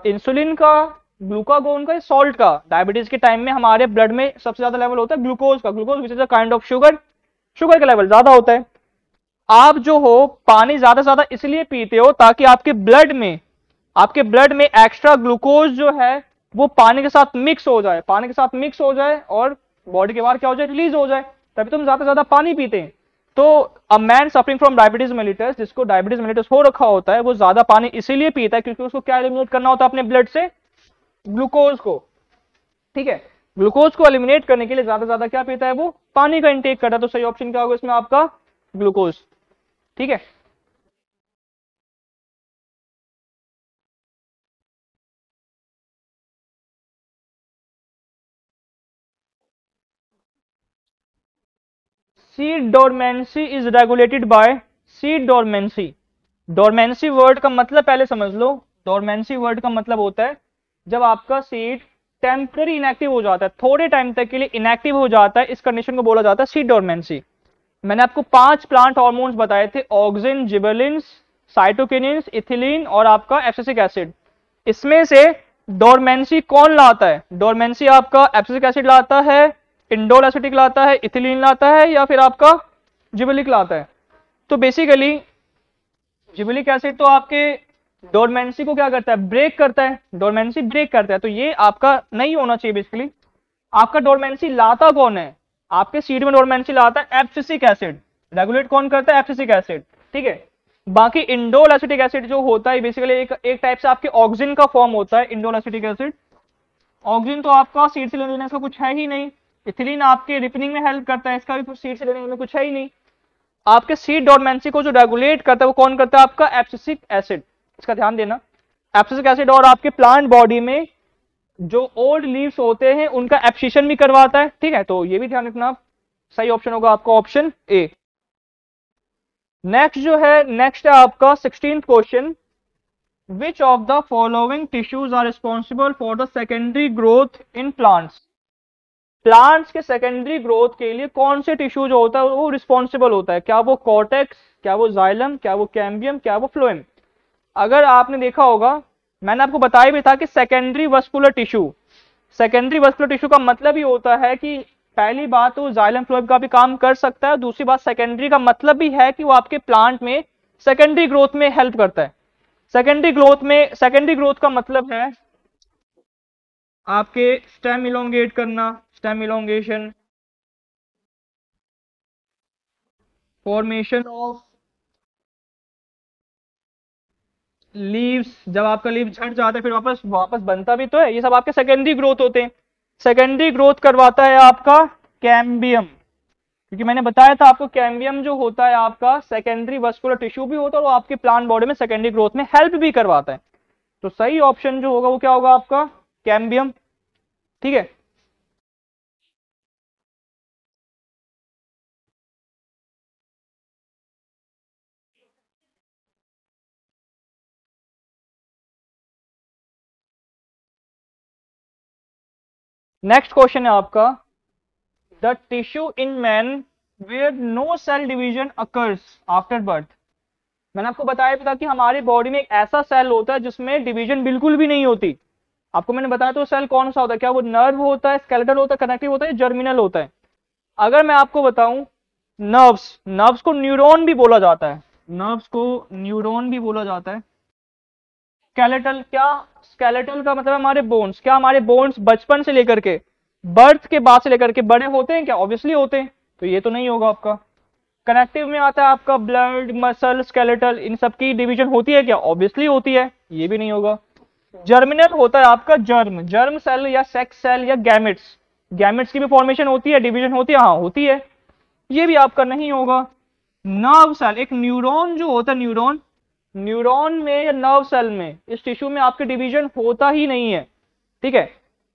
इंसुलिन का, ग्लूकागोन का, सॉल्ट का। डायबिटीज के टाइम में हमारे ब्लड में सबसे ज्यादा लेवल होता है ग्लूकोज का, glucose which is a kind of sugar, sugar का लेवल ज्यादा होता है। आप जो हो पानी ज्यादा से ज्यादा इसलिए पीते हो ताकि आपके ब्लड में एक्स्ट्रा ग्लूकोज जो है वो पानी के साथ मिक्स हो जाए, पानी के साथ मिक्स हो जाए और बॉडी के बाहर क्या हो जाए? रिलीज हो जाए, तभी तुम ज्यादा से ज्यादा पानी पीते हैं। तो a man suffering from diabetes mellitus, जिसको डायबिटीज मेलिटस हो रखा होता है, वो ज्यादा पानी इसीलिए पीता है क्योंकि उसको क्या एलिमिनेट करना होता है अपने ब्लड से, ग्लूकोज को। ठीक है, ग्लूकोज को एलिमिनेट करने के लिए ज्यादा ज्यादा क्या पीता है, वो पानी का इंटेक करता है। तो सही ऑप्शन क्या होगा इसमें आपका, ग्लूकोज। ठीक है, seed dormancy is regulated by, seed dormancy, dormancy word का मतलब पहले समझ लो। डोरमेंसी वर्ड का मतलब होता है जब आपका सीड टेम्पररी इनएक्टिव हो जाता है, थोड़े टाइम तक के लिए इनएक्टिव हो जाता है, इस कंडीशन को बोला जाता है सीड डोरमेंसी। मैंने आपको 5 प्लांट हॉर्मोन्स बताए थे, ऑक्सिन, जिबेलिन्स, साइटोकिनिन्स, इथिलीन और आपका एब्सिसिक एसिड। इसमें से डोरमेंसी कौन लाता है, डोरमेंसी आपका एब्सिसिक एसिड लाता है, इंडोल एसिटिक लाता है, इथिलीन लाता है, या फिर आपका जिबेलिक लाता है। तो बेसिकली जिबेलिक एसिड तो आपके डोरमेंसी को क्या करता है, ब्रेक करता है, डोरमेंसी ब्रेक करता है। तो ये आपका नहीं होना चाहिए। बेसिकली आपका डोरमेंसी लाता कौन है, आपके सीड में डोरमेंसी लाता है एब्सिसिक एसिड, रेगुलेट कौन करता है, एब्सिसिक एसिड। ठीक है, बाकी इंडोल एसिटिक एसिड जो होता है बेसिकली एक टाइप से आपके ऑक्सिन का फॉर्म होता है, इंडोल एसिटिक एसिड। ऑक्सिन तो आपका सीड से लेने का कुछ है ही नहीं, इथिलीन आपके रिपनिंग में हेल्प करता है, इसका भी सीड से लेने में कुछ है ही नहीं। आपके सीड डोरमेंसी को जो रेगुलेट करता है वो कौन करता है, आपका एब्सिसिक एसिड। इसका ध्यान देना, एब्सिसिक एसिड। और आपके प्लांट बॉडी में जो ओल्ड लीव्स होते हैं उनका एब्सिशन भी करवाता है। ठीक है, तो ये भी ध्यान रखना आप। सही ऑप्शन होगा आपका ऑप्शन ए। नेक्स्ट जो है, नेक्स्ट है आपका 16th question, which of the following tissues are responsible for the secondary growth in plants. Plants के सेकेंडरी ग्रोथ के लिए कौन से टिश्यू जो होता है वो रिस्पॉन्सिबल होता है, क्या वो कॉर्टेक्स, क्या वो जाइलम, क्या वो कैम्बियम, क्या वो फ्लोएम। अगर आपने देखा होगा, मैंने आपको बताया भी था कि secondary vascular tissue, secondary vascular tissue का मतलब ही होता है कि पहली बात तो जाइलम फ्लोएम का भी काम कर सकता है, दूसरी बात सेकेंडरी का मतलब भी है कि वो आपके प्लांट में सेकेंडरी ग्रोथ में हेल्प करता है। सेकेंडरी ग्रोथ में, सेकेंडरी ग्रोथ का मतलब है आपके स्टेम इलोंगेट करना, stem elongation, formation of leaves, जब आपका लीव झड़ जाता है फिर वापस वापस बनता भी तो है, ये सब आपके सेकेंडरी ग्रोथ होते हैं। सेकेंडरी ग्रोथ करवाता है आपका कैम्बियम, क्योंकि मैंने बताया था आपको कैम्बियम जो होता है आपका सेकेंडरी वस्कुलर टिश्यू भी होता है और वो आपके प्लांट बॉडी में सेकेंडरी ग्रोथ में हेल्प भी करवाता है। तो सही ऑप्शन जो होगा वो क्या होगा आपका, कैम्बियम। ठीक है, नेक्स्ट क्वेश्चन है आपका, the tissue in man where no cell division occurs after birth. मैंने आपको बताया था कि हमारी बॉडी में एक ऐसा सेल होता है जिसमें डिवीजन बिल्कुल भी नहीं होती। आपको मैंने बताया तो सेल कौन सा होता है, क्या वो नर्व होता है, स्केलेटल होता है, कनेक्टिव होता है, जर्मिनल होता है। अगर मैं आपको बताऊं, नर्व्स, नर्व्स को न्यूरॉन भी बोला जाता है, नर्व्स को न्यूरॉन भी बोला जाता है। स्केलेटल, क्या स्केलेटल का मतलब हमारे बोन्स, क्या हमारे बोन्स बचपन से लेकर के, बर्थ के बाद से लेकर के बड़े होते हैं क्या, ऑब्वियसली होते हैं, तो ये तो नहीं होगा आपका। कनेक्टिव में आता है आपका ब्लड, मसल, स्केलेटल, इन सब की डिवीजन होती है क्या, ऑब्वियसली होती है, ये भी नहीं होगा। जर्मिनल होता है आपका जर्म, जर्म सेल या सेक्स सेल या गैमेट्स, गैमेट्स की भी फॉर्मेशन होती है, डिवीजन होती है, हाँ होती है, ये भी आपका नहीं होगा। नर्व सेल, एक न्यूरॉन जो होता है, न्यूरॉन, न्यूरॉन में या नर्व सेल में, इस टिश्यू में आपके डिवीजन होता ही नहीं है। ठीक है,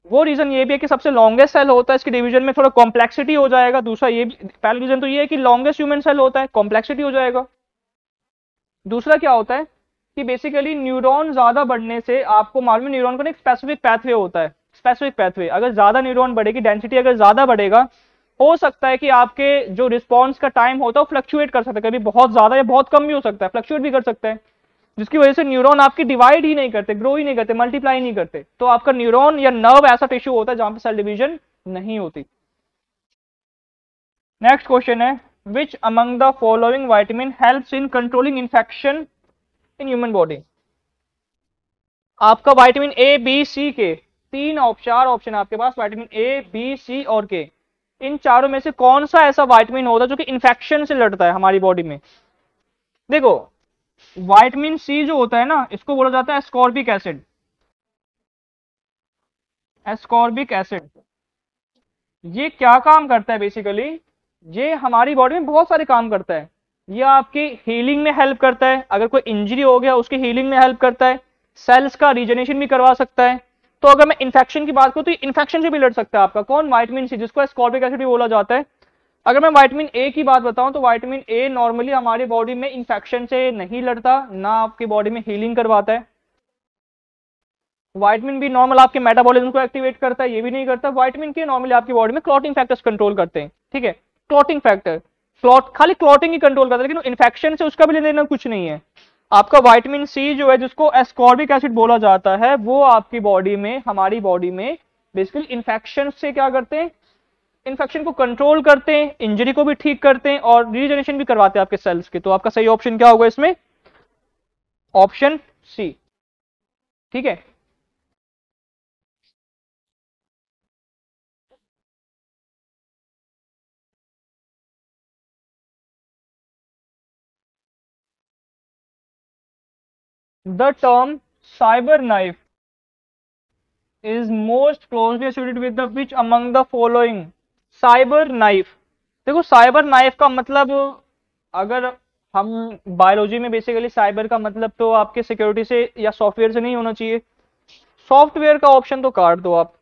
वो रीजन ये भी है कि सबसे लॉन्गेस्ट सेल होता है, इसके डिवीजन में थोड़ा कॉम्प्लेक्सिटी हो जाएगा। दूसरा ये भी, पहला रीजन तो ये है कि लॉन्गेस्ट ह्यूमन सेल होता है, कॉम्प्लेक्सिटी हो जाएगा। दूसरा क्या होता है कि बेसिकली न्यूरॉन ज्यादा बढ़ने से, आपको मालूम है न्यूरॉन का एक स्पेसिफिक पैथवे होता है, स्पेसिफिक पैथवे, अगर ज्यादा न्यूरॉन बढ़ेगी, डेंसिटी अगर ज्यादा बढ़ेगा, हो सकता है कि आपके जो रिस्पॉन्स का टाइम होता है वो फ्लक्चुएट कर सकता है, कभी बहुत ज्यादा या बहुत कम भी हो सकता है, फ्लक्चुएट भी कर सकता है, जिसकी वजह से न्यूरॉन आपकी डिवाइड ही नहीं करते, ग्रो ही नहीं करते, मल्टीप्लाई नहीं करते। तो आपका न्यूरॉन या नर्व ऐसा टिश्यू होता है जहां पे सेल डिवीजन नहीं होती। नेक्स्ट क्वेश्चन है, which among the following vitamin helps in controlling infection in human body. आपका विटामिन ए बी सी के 3 चार ऑप्शन आपके पास, विटामिन ए बी सी और के, इन चारों में से कौन सा ऐसा विटामिन होता है जो कि इन्फेक्शन से लड़ता है हमारी बॉडी में? देखो, विटामिन सी जो होता है ना, इसको बोला जाता है एस्कॉर्बिक एसिड। एस्कॉर्बिक एसिड ये क्या काम करता है बेसिकली? ये हमारी बॉडी में बहुत सारे काम करता है। ये आपकी हीलिंग में हेल्प करता है, अगर कोई इंजरी हो गया उसकी हीलिंग में हेल्प करता है, सेल्स का रीजनरेशन भी करवा सकता है। तो अगर मैं इन्फेक्शन की बात करूं तो इन्फेक्शन से भी लड़ सकता है आपका कौन? विटामिन सी, जिसको एस्कॉर्बिक एसिड भी बोला जाता है। अगर मैं विटामिन ए की बात बताऊं तो विटामिन ए नॉर्मली हमारी बॉडी में इन्फेक्शन से नहीं लड़ता, ना आपकी बॉडी में हीलिंग करवाता है। विटामिन बी नॉर्मल आपके मेटाबॉलिज्म को एक्टिवेट करता है, ये भी नहीं करता। विटामिन के नॉर्मली आपकी बॉडी में क्लॉटिंग फैक्टर्स कंट्रोल करते हैं, ठीक है, क्लॉटिंग फैक्टर, खाली क्लॉटिंग ही कंट्रोल करता है, लेकिन इन्फेक्शन से उसका भी लेना देना कुछ नहीं है। आपका विटामिन सी जो है, जिसको एस्कॉर्बिक एसिड बोला जाता है, वो आपकी बॉडी में, हमारी बॉडी में बेसिकली इन्फेक्शन से क्या करते हैं? इन्फेक्शन को कंट्रोल करते हैं, इंजरी को भी ठीक करते हैं और रीजनरेशन भी करवाते हैं आपके सेल्स के। तो आपका सही ऑप्शन क्या होगा इसमें? ऑप्शन सी, ठीक है। The term cyber knife is most closely associated with the which among the following? Cyber knife, देखो साइबर नाइफ का मतलब, अगर हम बायोलॉजी में बेसिकली साइबर का मतलब तो आपके सिक्योरिटी से या सॉफ्टवेयर से नहीं होना चाहिए। सॉफ्टवेयर का ऑप्शन तो काट दो आप।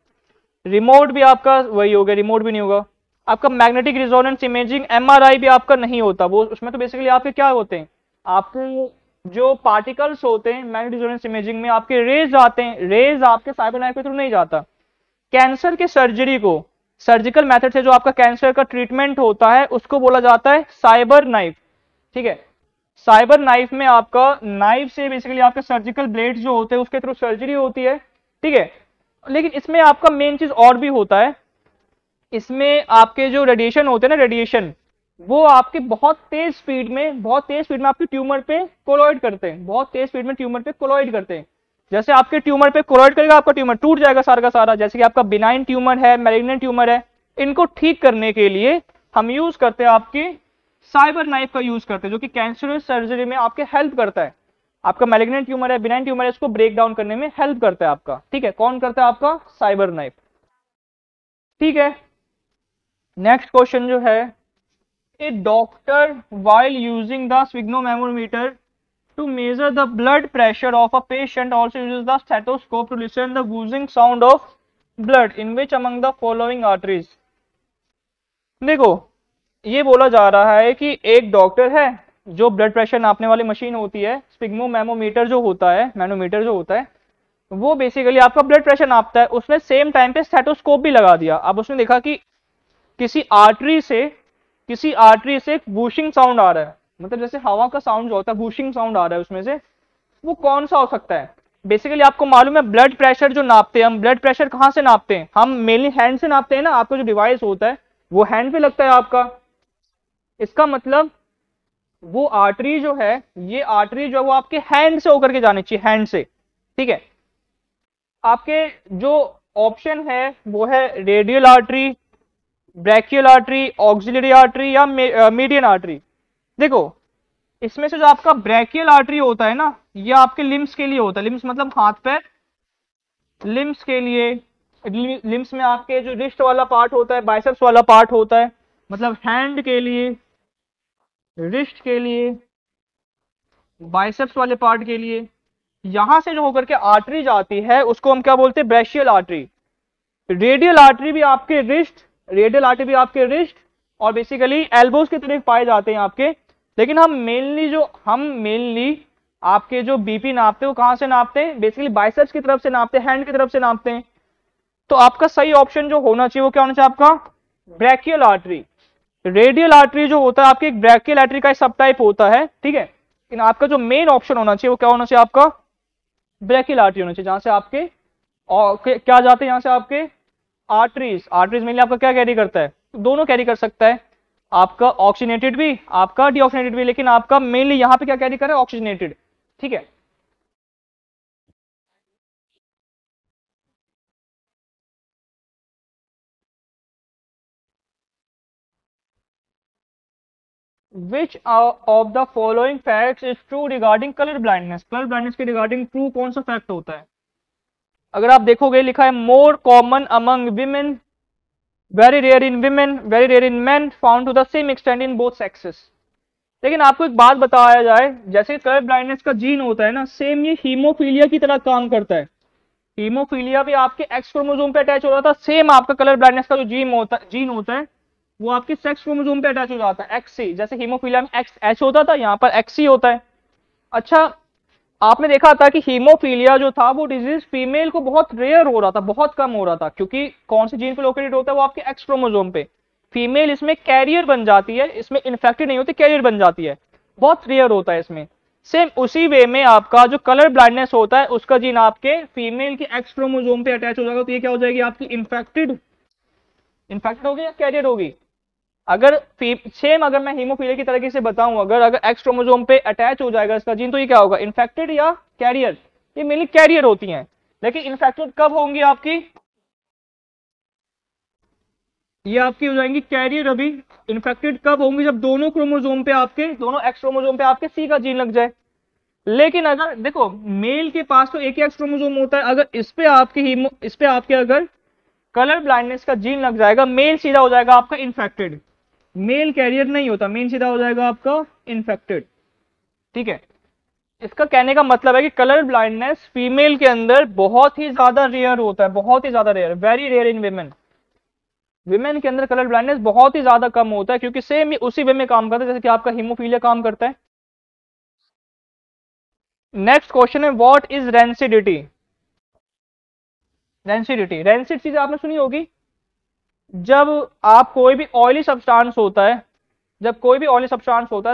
रिमोट भी आपका वही हो गया, रिमोट भी नहीं होगा। आपका मैग्नेटिक रिजोनेंस इमेजिंग एमआरआई भी आपका नहीं होता, वो उसमें तो बेसिकली आपके क्या होते हैं? आपके जो पार्टिकल्स होते हैं मैग्नेटिक रिजोनेंस इमेजिंग में, आपके रेज आते हैं, रेज आपके साइबर नाइफ के थ्रू नहीं जाता। कैंसर के सर्जरी को, सर्जिकल मेथड से जो आपका कैंसर का ट्रीटमेंट होता है, उसको बोला जाता है साइबर नाइफ, ठीक है। साइबर नाइफ में आपका नाइफ से बेसिकली आपके सर्जिकल ब्लेड जो होते हैं उसके थ्रू सर्जरी होती है, ठीक है। लेकिन इसमें आपका मेन चीज और भी होता है, इसमें आपके जो रेडिएशन होते हैं ना, रेडिएशन, वो आपके बहुत तेज स्पीड में आपके ट्यूमर पे कोलॉइड करते हैं, बहुत तेज स्पीड में ट्यूमर पे कोलॉइड करते हैं। जैसे आपके ट्यूमर पे कोलॉइड करेगा, आपका ट्यूमर टूट जाएगा सारा का सारा। जैसे कि आपका बिनाइन ट्यूमर है, मैलिग्नेंट ट्यूमर है, इनको ठीक करने के लिए हम यूज करते हैं आपकी साइबर नाइफ का यूज करते हैं, जो कि कैंसरस सर्जरी में आपके हेल्प करता है। आपका मैलिग्नेंट ट्यूमर है, बिनाइन ट्यूमर है, इसको ब्रेक डाउन करने में हेल्प करता है आपका, ठीक है। कौन करता है? आपका साइबर नाइफ, ठीक है। नेक्स्ट क्वेश्चन जो है, ए doctor while using the sphygmomanometer to measure the blood pressure of a patient also uses the stethoscope to listen the wheezing sound of blood in which among the following arteries? देखो, ये बोला जा रहा है कि एक डॉक्टर है जो ब्लड प्रेशर नापने वाली मशीन होती है, स्पिग्मोमैमोमीटर जो होता है, मैनोमीटर जो होता है, वो बेसिकली आपका ब्लड प्रेशर नापता है। उसने सेम टाइम पे स्टेथोस्कोप भी लगा दिया। अब उसने देखा कि किसी आर्टरी से वूशिंग साउंड आ रहा है, मतलब जैसे हवा का साउंड जो होता है, वूशिंग साउंड आ रहा है उसमें से, वो कौन सा हो सकता है? बेसिकली आपको मालूम है ब्लड प्रेशर जो नापते हैं हम, ब्लड प्रेशर कहाँ से नापते हैं? हम मेनली हैंड से नापते हैं ना। आपका जो डिवाइस होता है वो हैंड पे लगता है आपका। इसका मतलब वो आर्टरी जो है, ये आर्टरी जो है वो आपके हैंड से होकर के जानी चाहिए, हैंड से, ठीक है। आपके जो ऑप्शन है वो है radial artery, brachial artery, auxiliary artery या मीडियन आर्टरी। देखो, इसमें से जो आपका ब्रैकियल आर्टरी होता है ना, ये आपके लिम्स के लिए होता है। लिम्स मतलब हाथ पैर, लिम्स के लिए, लिम्स में आपके जो रिस्ट वाला पार्ट होता है, बाइसेप्स वाला पार्ट होता है, मतलब हैंड के लिए, रिस्ट के लिए, बाइसेप्स वाले पार्ट के लिए, यहां से जो होकर के आर्टरी जाती है उसको हम क्या बोलते हैं? ब्रैशियल आर्टरी। रेडियल आर्टरी भी आपके रिस्ट, रेडियल आर्टरी भी आपके रिस्ट और बेसिकली एल्बोज की तरफ पाए जाते हैं आपके। लेकिन हम मेनली आपके जो बीपी नापते हैं वो कहां से नापते हैं? बेसिकली बाइसेप्स की तरफ से नापते हैं, हैंड की तरफ से नापते हैं। तो आपका सही ऑप्शन जो होना चाहिए वो क्या होना चाहिए? आपका ब्रैकियल आर्टरी। रेडियल आर्टरी जो होता है आपके एक ब्रैकियल आर्टरी का सब टाइप होता है, ठीक है। लेकिन आपका जो मेन ऑप्शन होना चाहिए वो क्या होना चाहिए? आपका ब्रैकियल आर्टरी होना चाहिए, जहां से आपके और क्या जाते हैं, यहां से आपके आर्टरीज। आर्टरीज मेनली आपका क्या कैरी करता है? दोनों कैरी कर सकता है, आपका ऑक्सीजनेटेड भी, आपका डीऑक्सीजनेटेड भी, लेकिन आपका मेनली यहां पे क्या कैरी कर रहा है? ऑक्सीजनेटेड, ठीक है। Which of the following facts is true regarding colour blindness, colour blindness के रिगार्डिंग ट्रू कौन सा फैक्ट होता है? अगर आप देखोगे लिखा है more common among women, very rare in women, very rare in men, found to the same extent in both sexes. लेकिन आपको एक बात बताया जाए, जैसे कलर ब्लाइंडनेस का जीन होता है ना, सेम ये हीमोफीलिया की तरह काम करता है। हीमोफीलिया भी आपके एक्स क्रोमोसोम पे अटैच हो रहा था, सेम आपका कलर ब्लाइंडनेस का जो जीन होता है वो आपके सेक्स क्रोमोसोम पे अटैच हो जाता है, एक्स सी। जैसे हीमोफीलिया में एक्स एच होता था, यहाँ पर एक्स सी होता है। अच्छा, आपने देखा था कि हीमोफीलिया जो था वो डिजीज फीमेल को बहुत रेयर हो रहा था, बहुत कम हो रहा था, क्योंकि कौन से जीन पे लोकेटेड होता है, वो आपके एक्स क्रोमोसोम पे। फीमेल इसमें कैरियर बन जाती है, इसमें इन्फेक्टेड नहीं होती, कैरियर बन जाती है, बहुत रेयर होता है इसमें। सेम उसी वे में आपका जो कलर ब्लाइंडनेस होता है उसका जीन आपके फीमेल के एक्स क्रोमोसोम पे अटैच हो जाएगा, तो ये क्या हो जाएगी आपकी इन्फेक्टेड होगी या कैरियर होगी? अगर सेम अगर मैं हीमोफीलिया की तरीके से बताऊं, अगर एक्स क्रोमोसोम पे अटैच हो जाएगा इसका जीन, तो ये क्या होगा, इन्फेक्टेड या कैरियर? ये मेनली कैरियर होती हैं, लेकिन इन्फेक्टेड कब होंगी आपकी? ये आपकी हो जाएंगी कैरियर। अभी इन्फेक्टेड कब होंगी? जब दोनों क्रोमोसोम पे आपके, दोनों एक्स क्रोमोसोम पे आपके सी का जीन लग जाए। लेकिन अगर देखो मेल के पास तो एक ही एक्स क्रोमोसोम होता है, अगर इस पे आपके अगर कलर ब्लाइंडनेस का जीन लग जाएगा, मेल सीधा हो जाएगा आपका इन्फेक्टेड, मेल कैरियर नहीं होता, मेल सीधा हो जाएगा आपका इन्फेक्टेड। ठीक है, इसका कहने का मतलब है कि कलर ब्लाइंडनेस फीमेल के अंदर बहुत ही ज्यादा रेयर होता है, बहुत ही ज्यादा rare, very rare in women. Women के अंदर कलर ब्लाइंडनेस बहुत ही ज्यादा कम होता है, क्योंकि सेम उसी वे में काम करता है जैसे कि आपका हीमोफीलिया काम करता है। नेक्स्ट क्वेश्चन है व्हाट इज रेंसिडिटी? रेंसिड चीज आपने सुनी होगी, जब आप कोई भी ऑयली सब्सटेंस होता है,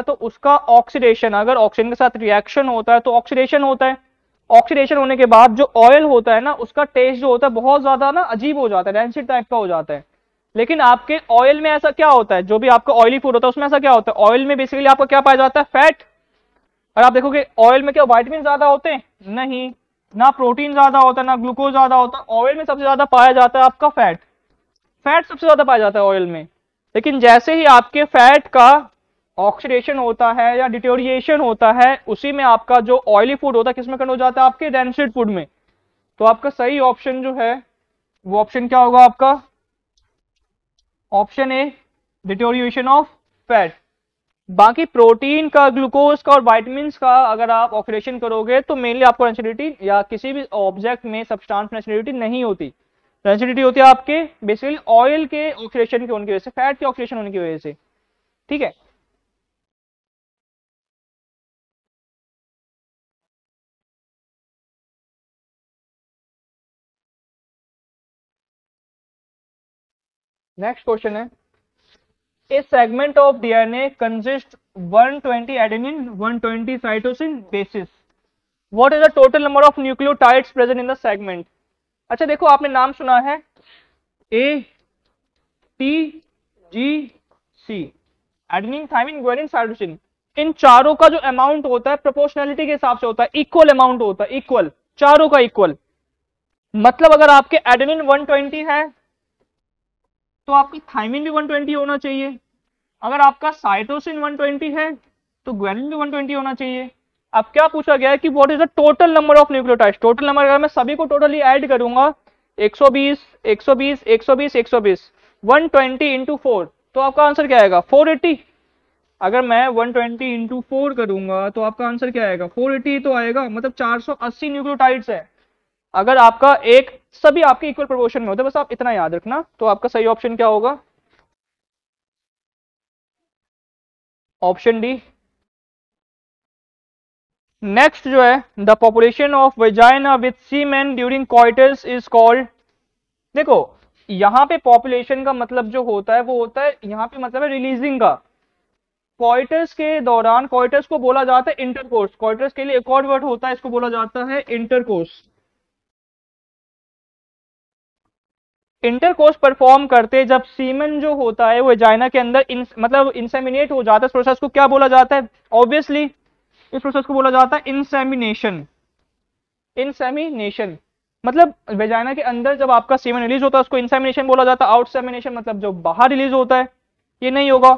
तो उसका ऑक्सीडेशन, अगर ऑक्सीजन के साथ रिएक्शन होता है तो ऑक्सीडेशन होता है। ऑक्सीडेशन होने के बाद जो ऑयल होता है ना, उसका टेस्ट जो होता है बहुत ज्यादा ना अजीब हो जाता है, रेंसिड टाइप का हो जाता है। लेकिन आपके ऑयल में ऐसा क्या होता है, जो भी आपका ऑयली फूड होता है उसमें ऐसा क्या होता है, ऑयल में बेसिकली आपका क्या पाया जाता है, फैट। और आप देखोगे ऑयल में क्या वाइटामिन ज्यादा होते हैं? नहीं, ना प्रोटीन ज्यादा होता है, ना ग्लूकोज ज्यादा होता है। ऑयल में सबसे ज्यादा पाया जाता है आपका फैट, फैट सबसे ज्यादा पाया जाता है ऑयल में। लेकिन जैसे ही आपके फैट का ऑक्सीडेशन होता है या डिटोरिएशन होता है, उसी में आपका जो ऑयली फूड होता है किसमें कन्वर्ट हो जाता है, आपके रेंसिड फूड में। तो आपका सही ऑप्शन जो है वो ऑप्शन क्या होगा आपका, option A, deterioration of fat. बाकी प्रोटीन का, ग्लूकोज का और वाइटामिन का अगर आप ऑक्सीडेशन करोगे तो मेनली आपको रेंसिडिटी या किसी भी ऑब्जेक्ट में सब्सटेंस में रेंसिडिटी नहीं होती। रेंसिडिटी होती है आपके बेसिकली ऑयल के ऑक्सीडेशन के होने की वजह से, फैट के ऑक्सीडेशन होने की वजह से। ठीक है, नेक्स्ट क्वेश्चन है a segment of DNA consist 120 adenine 120 cytosine bases, what is the total number of nucleotides present in the segment? अच्छा देखो, आपने नाम सुना है A T G C, adenine, thymine, guanine, cytosine. इन चारों का जो अमाउंट होता है प्रोपोर्शनलिटी के हिसाब से होता है, इक्वल अमाउंट होता है, इक्वल, चारों का इक्वल। मतलब अगर आपके एडेनिन 120 है तो आपकी थाइमिन भी 120 होना चाहिए, अगर आपका साइटोसिन 120 है तो ग्वानिन भी 120 होना चाहिए। अब क्या पूछा गया है कि what is the total number of nucleotides? Total number अगर मैं सभी को टोटली ऐड करूंगा 120 120 120 120 120 इंटू 4, तो आपका आंसर क्या आएगा, 480। अगर मैं 120 इंटू 4 करूंगा तो आपका आंसर क्या आएगा, 480 तो आएगा, मतलब 480 न्यूक्लियोटाइड्स है। अगर आपका एक, सभी आपके इक्वल प्रोपोर्शन में होते हैं, बस आप इतना याद रखना। तो आपका सही ऑप्शन क्या होगा, ऑप्शन डी। नेक्स्ट जो है the population of vagina with semen during coitus is called. देखो यहाँ पे पॉपुलेशन का मतलब जो होता है वो होता है, यहाँ पे मतलब है रिलीजिंग का। कॉइटस के दौरान, कॉइटस को बोला जाता है इंटरकोर्स, कॉइटस के लिए एक और वर्ड होता है, इसको बोला जाता है इंटरकोर्स। इंटरकोर्स परफॉर्म करते जब सीमेन जो होता है वो वेजाइना के अंदर मतलब इंसेमिनेट हो जाता है, इस प्रोसेस को क्या बोला जाता है, ऑब्वियसली इस प्रोसेस को बोला जाता है इंसेमिनेशन। इंसेमिनेशन मतलब वेजाइना के अंदर जब आपका सीमेन रिलीज होता है उसको इंसेमिनेशन बोला जाता है। आउटसेमिनेशन मतलब जो बाहर रिलीज होता है, ये नहीं होगा।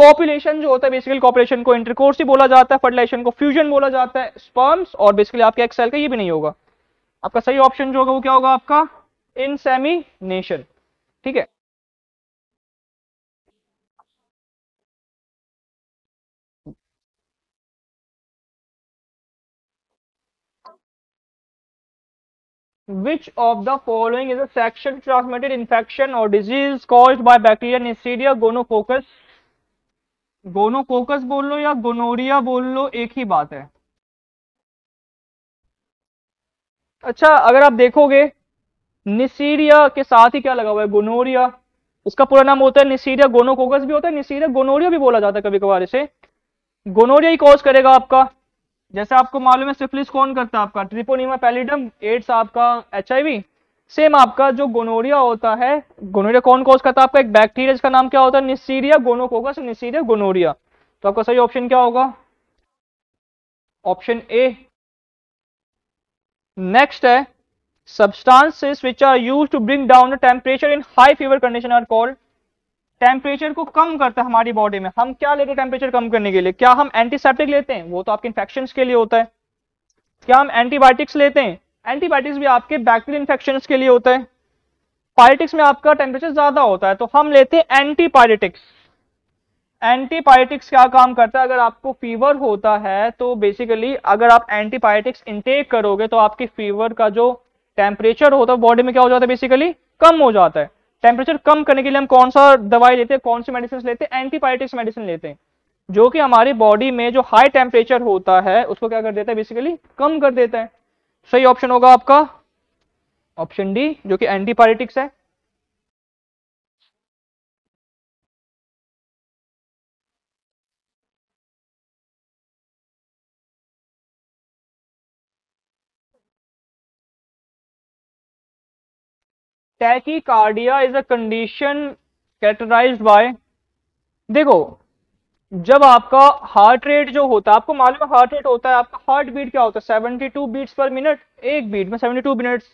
कॉपुलेशन जो होता है, बेसिकली कॉपुलेशन को इंटरकोर्स ही बोला जाता है, फर्टिलाइजेशन को फ्यूजन बोला जाता है, स्पर्म्स और बेसिकली आपके एक सेल का ये भी नहीं होगा। आपका सही ऑप्शन जो होगा वो क्या होगा आपका इंसेमिनेशन। ठीक है, which of the following is a sexually transmitted infection or disease caused by bacteria Neisseria gonococcus? Gonococcus बोल लो या गोनोरिया बोल लो, एक ही बात है। अच्छा, अगर आप देखोगे निसीरिया के साथ ही क्या लगा हुआ है, गोनोरिया। उसका पूरा नाम होता है निसीरिया गोनोकोकस भी होता है, निसीरिया गोनोरिया भी बोला जाता है कभी कभार इसे। गोनोरिया ही कॉज करेगा आपका। जैसे आपको मालूम है सिफिलिस कौन करता है आपका, ट्रिपोनिमा पैलिडम, एड्स आपका एचआईवी, सेम आपका जो गोनोरिया होता है, गोनोरिया कौन कॉज करता है आपका, एक बैक्टीरिया जिसका नाम क्या होता है निसीरिया गोनोकोकस, निसीरिया गोनोरिया। तो आपका सही ऑप्शन क्या होगा, ऑप्शन ए। नेक्स्ट है substances which are used to bring down the temperature in high fever condition are called। Temperature को कम करता है हमारी बॉडी में, हम क्या लेते हैं टेम्परेचर कम करने के लिए, क्या हम एंटीसेप्टिक लेते हैं, वो तो आपके इन्फेक्शन के लिए होता है। क्या हम एंटीबायोटिक्स लेते हैं, एंटीबायोटिक्स भी आपके बैक्टीरियल इन्फेक्शन के लिए होता है। पायरेटिक्स में आपका टेम्परेचर ज्यादा होता है, तो हम लेते हैं एंटीपायरेटिक्स। एंटीबायोटिक्स क्या काम करता है, अगर आपको फीवर होता है तो बेसिकली अगर आप एंटीबायोटिक्स इनटेक करोगे तो आपकी फीवर का जो टेम्परेचर होता है बॉडी में क्या हो जाता है, बेसिकली कम हो जाता है। टेम्परेचर कम करने के लिए हम कौन सा दवाई लेते हैं, कौन सी मेडिसिन लेते हैं, एंटीबायोटिक्स मेडिसिन लेते हैं, जो कि हमारी बॉडी में जो हाई टेम्परेचर होता है उसको क्या कर देता है, बेसिकली कम कर देता है। सही ऑप्शन होगा आपका ऑप्शन डी, जो कि एंटीबायोटिक्स है। Tachycardia is a condition characterised by, देखो जब आपका हार्ट रेट जो होता है, आपको मालूम है हार्ट रेट होता है आपका, हार्ट बीट क्या होता है 72 बीट्स पर मिनट, एक बीट में 72 मिनट्स।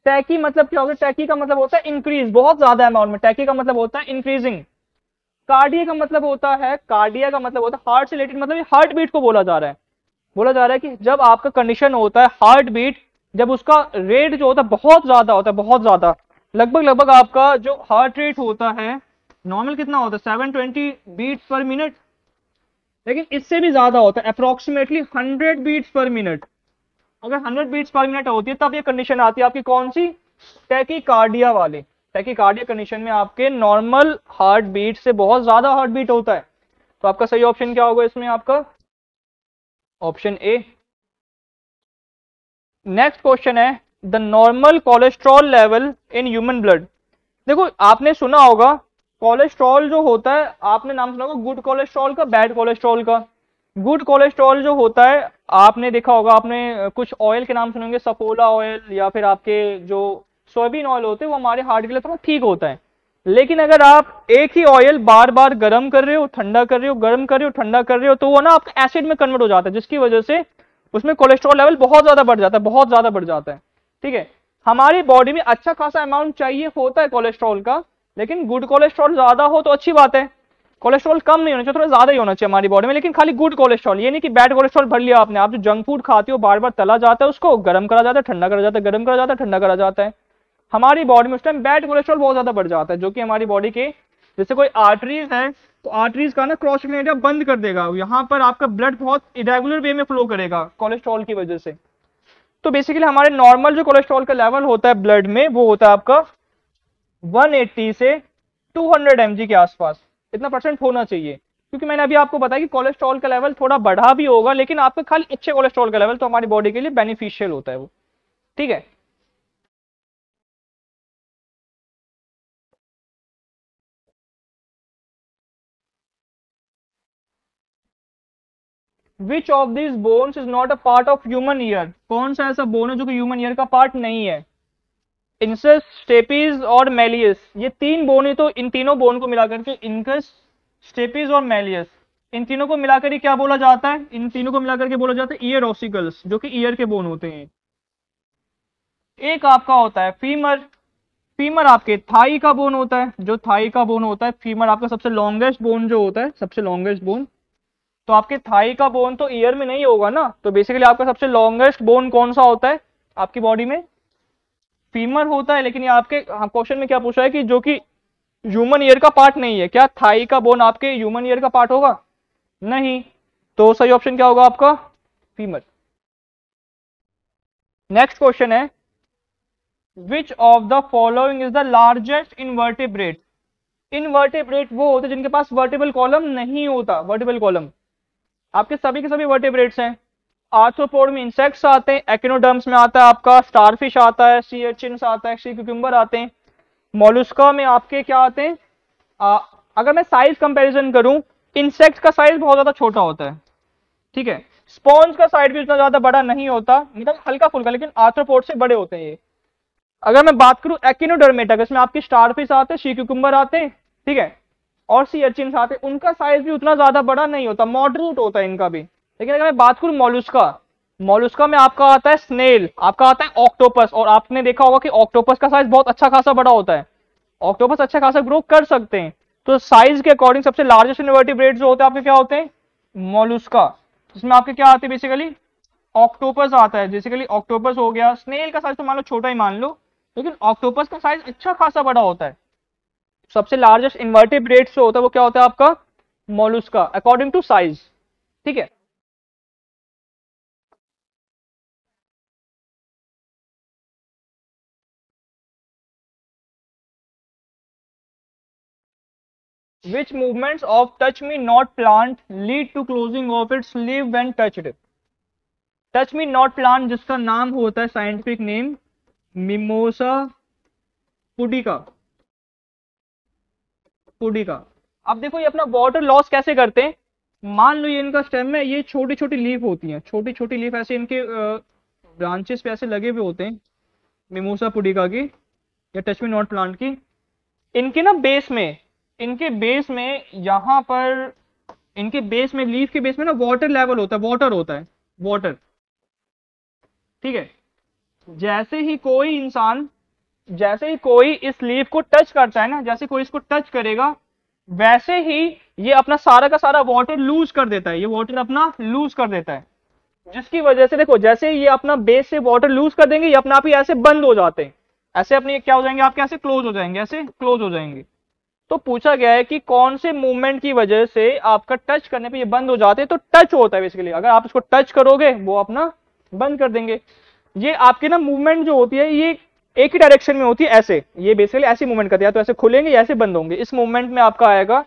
टैकी मतलब क्या होता है, टैकी का मतलब होता है इंक्रीज, बहुत ज्यादा अमाउंट में, टैकी का मतलब होता है इंक्रीजिंग। कार्डिया का मतलब होता है, कार्डिया का मतलब होता है हार्ट से रिलेटेड, मतलब हार्ट बीट को बोला जा रहा है। बोला जा रहा है कि जब आपका कंडीशन होता है हार्ट बीट, जब उसका रेट जो होता है बहुत ज्यादा होता है, बहुत ज्यादा, लगभग लगभग आपका जो हार्ट रेट होता है नॉर्मल कितना होता है 720 बीट्स पर मिनट, लेकिन इससे भी ज्यादा होता है अप्रोक्सीमेटली 100 बीट्स पर मिनट। अगर 100 बीट्स पर मिनट होती है तब ये कंडीशन आती है आपकी कौन सी, टैकीकार्डिया वाले। टैकीकार्डिया कंडीशन में आपके नॉर्मल हार्ट बीट से बहुत ज्यादा हार्ट बीट होता है। तो आपका सही ऑप्शन क्या होगा इसमें, आपका ऑप्शन ए। नेक्स्ट क्वेश्चन है the normal cholesterol level in human blood. देखो आपने सुना होगा कोलेस्ट्रॉल जो होता है, आपने नाम सुना होगा गुड कोलेस्ट्रॉल का, बैड कोलेस्ट्रॉल का। गुड कोलेस्ट्रॉल जो होता है आपने देखा होगा, आपने कुछ ऑयल के नाम सुनेंगे, सफोला ऑयल या फिर आपके जो सोयाबीन ऑयल होते हैं, वो हमारे हार्ट के लिए थोड़ा ठीक होता है। लेकिन अगर आप एक ही ऑयल बार बार गर्म कर रहे हो, ठंडा कर रहे हो, गर्म कर रहे हो, ठंडा कर रहे हो, तो वो ना आपका एसिड में कन्वर्ट हो जाता है, जिसकी वजह से उसमें कोलेस्ट्रॉल लेवल बहुत ज्यादा बढ़ जाता है, बहुत ज्यादा बढ़ जाता है। ठीक है, हमारी बॉडी में अच्छा खासा अमाउंट चाहिए होता है कोलेस्ट्रॉल का, लेकिन गुड कोलेस्ट्रॉल ज्यादा हो तो अच्छी बात है। कोलेस्ट्रॉल कम नहीं होना चाहिए, थोड़ा ज्यादा ही होना चाहिए हमारी बॉडी में, लेकिन खाली गुड कोलेस्ट्रॉल, ये नहीं कि बैड कोलेस्ट्रॉल भर लिया आपने। आप जो जंक फूड खाते हो बार बार तला जाता है, उसको गर्म करा जाता है, ठंडा करा जाता है, गर्म करा जाता है, ठंडा करा जाता है, हमारी बॉडी में उस टाइम बैड कोलेस्ट्रॉल बहुत ज्यादा बढ़ जाता है, जो कि हमारी बॉडी के, जैसे कोई आर्टरीज है तो आर्टरीज का ना क्रॉस सेक्शन एरिया बंद कर देगा, यहाँ पर आपका ब्लड बहुत इरेगुलर वे में फ्लो करेगा कोलेस्ट्रॉल की वजह से। तो बेसिकली हमारे नॉर्मल जो कोलेस्ट्रॉल का लेवल होता है ब्लड में, वो होता है आपका 180 से 200 mg के आसपास, इतना परसेंट होना चाहिए। क्योंकि मैंने अभी आपको बताया कि कोलेस्ट्रॉल का लेवल थोड़ा बढ़ा भी होगा, लेकिन आपका खाली अच्छे कोलेस्ट्रॉल का लेवल तो हमारी बॉडी के लिए बेनिफिशियल होता है वो। ठीक है, which of this bones is not a part of human ear, कौन सा ऐसा बोन है जो कि ह्यूमन ईयर का पार्ट नहीं है। इंकस, स्टेपीज और मेलियस, ये तीन बोन है, तो इन तीनों बोन को मिलाकर के इंकस, स्टेपीज और मेलियस, इन तीनों को मिलाकर ही क्या बोला जाता है, इन तीनों को मिलाकर के बोला जाता है ईयर ऑसिकल्स, जो कि ईयर के बोन होते हैं। एक आपका होता है फीमर, फीमर आपके थाई का बोन होता है, जो थाई का बोन होता है, फीमर आपका सबसे लॉन्गेस्ट बोन जो होता है, सबसे लॉन्गेस्ट बोन। तो आपके थाई का बोन तो ईयर में नहीं होगा ना, तो बेसिकली आपका सबसे लॉन्गेस्ट बोन कौन सा होता है आपकी बॉडी में? फीमर होता है। लेकिन ये आपके क्वेश्चन में क्या पूछा है कि जो कि ह्यूमन ईयर का पार्ट नहीं है, क्या थाई का बोन आपके ह्यूमन ईयर का पार्ट होगा? नहीं। तो सही ऑप्शन क्या होगा आपका? फीमर। नेक्स्ट क्वेश्चन है, which of the following is the largest invertebrate? Invertebrate वो होते हैं जिनके पास वर्टिबल कॉलम नहीं होता। वर्टिबल कॉलम आपके सभी के सभी वर्टिब्रेट्स हैं। आर्थ्रोपोड में इंसेक्ट्स आते हैं, एक्टिनोडर्म्स में आता है आपका स्टारफिश आता है, सी अर्चिन्स आता है, सी क्यूकम्बर आते हैं। मोलुस्का में आपके क्या आते हैं? अगर मैं साइज कंपैरिजन करूं, इंसेक्ट का साइज बहुत ज्यादा छोटा होता है, ठीक है। स्पॉन्ज का साइज भी उतना ज्यादा बड़ा नहीं होता, मतलब हल्का फुल्का, लेकिन आर्थ्रोपोड से बड़े होते हैं ये। अगर मैं बात करूं एक्टिनोडर्मेटा, इसमें आपके स्टारफिश आते हैं, सी क्यूकम्बर आते हैं, ठीक है, और सी अर्चिन्स आते हैं, उनका साइज भी उतना ज्यादा बड़ा नहीं होता, मॉडरेट होता है इनका भी। लेकिन अगर मैं बात करूं मोलुस्का, मोलुस्का में आपका आता है स्नेल, आपका आता है ऑक्टोपस, और आपने देखा होगा कि ऑक्टोपस का साइज बहुत अच्छा खासा बड़ा होता है। ऑक्टोपस अच्छा खासा ग्रो कर सकते हैं। तो साइज के अकॉर्डिंग सबसे लार्जेस्ट इनवर्टिब्रेट जो होते हैं आपके क्या होते हैं? मोलुस्का। जिसमें आपके क्या आते हैं बेसिकली? ऑक्टोपस आता है। बेसिकली ऑक्टोपस हो गया, स्नेल का साइज तो मान लो छोटा ही मान लो, लेकिन ऑक्टोपस का साइज अच्छा खासा बड़ा होता है। सबसे लार्जेस्ट इनवर्टिब्रेट जो होता है वो क्या होता है आपका? मोलुस्का, अकॉर्डिंग टू साइज, ठीक है। Which movements of touch me not plant lead to closing of its leaf when touched? Touch me not plant जिसका नाम होता है scientific name mimosa pudica, pudica. अब देखो ये अपना वाटर लॉस कैसे करते हैं। मान लो ये इनका स्टेम है, ये छोटी छोटी लीफ होती हैं, छोटी छोटी लीफ ऐसे इनके ब्रांचेस पे ऐसे लगे हुए होते हैं, मिमोसा पुडिका की या टच मी नॉट प्लांट की। इनके ना बेस में, इनके बेस में यहाँ पर, इनके बेस में, लीफ के बेस में ना वाटर लेवल होता है, वाटर होता है, वाटर, ठीक है। जैसे ही कोई इंसान, जैसे ही कोई इस लीफ को टच करता है ना, जैसे कोई इसको टच करेगा, वैसे ही ये अपना सारा का सारा वाटर लूज कर देता है, ये वाटर अपना लूज कर देता है। जिसकी वजह से देखो, जैसे ही ये अपना बेस से वाटर लूज कर देंगे, ये अपने आप ही ऐसे बंद हो जाते हैं, ऐसे अपने क्या हो जाएंगे आपके, ऐसे क्लोज हो जाएंगे, ऐसे क्लोज हो जाएंगे। तो पूछा गया है कि कौन से मूवमेंट की वजह से आपका टच करने पे ये बंद हो जाते हैं। तो टच होता है बेसिकली, अगर आप इसको टच करोगे वो अपना बंद कर देंगे। ये आपकी ना मूवमेंट जो होती है ये एक ही डायरेक्शन में होती है, ऐसे, ये बेसिकली ऐसी मूवमेंट करते हैं, तो ऐसे खुलेंगे या ऐसे बंद होंगे। इस मूवमेंट में आपका आएगा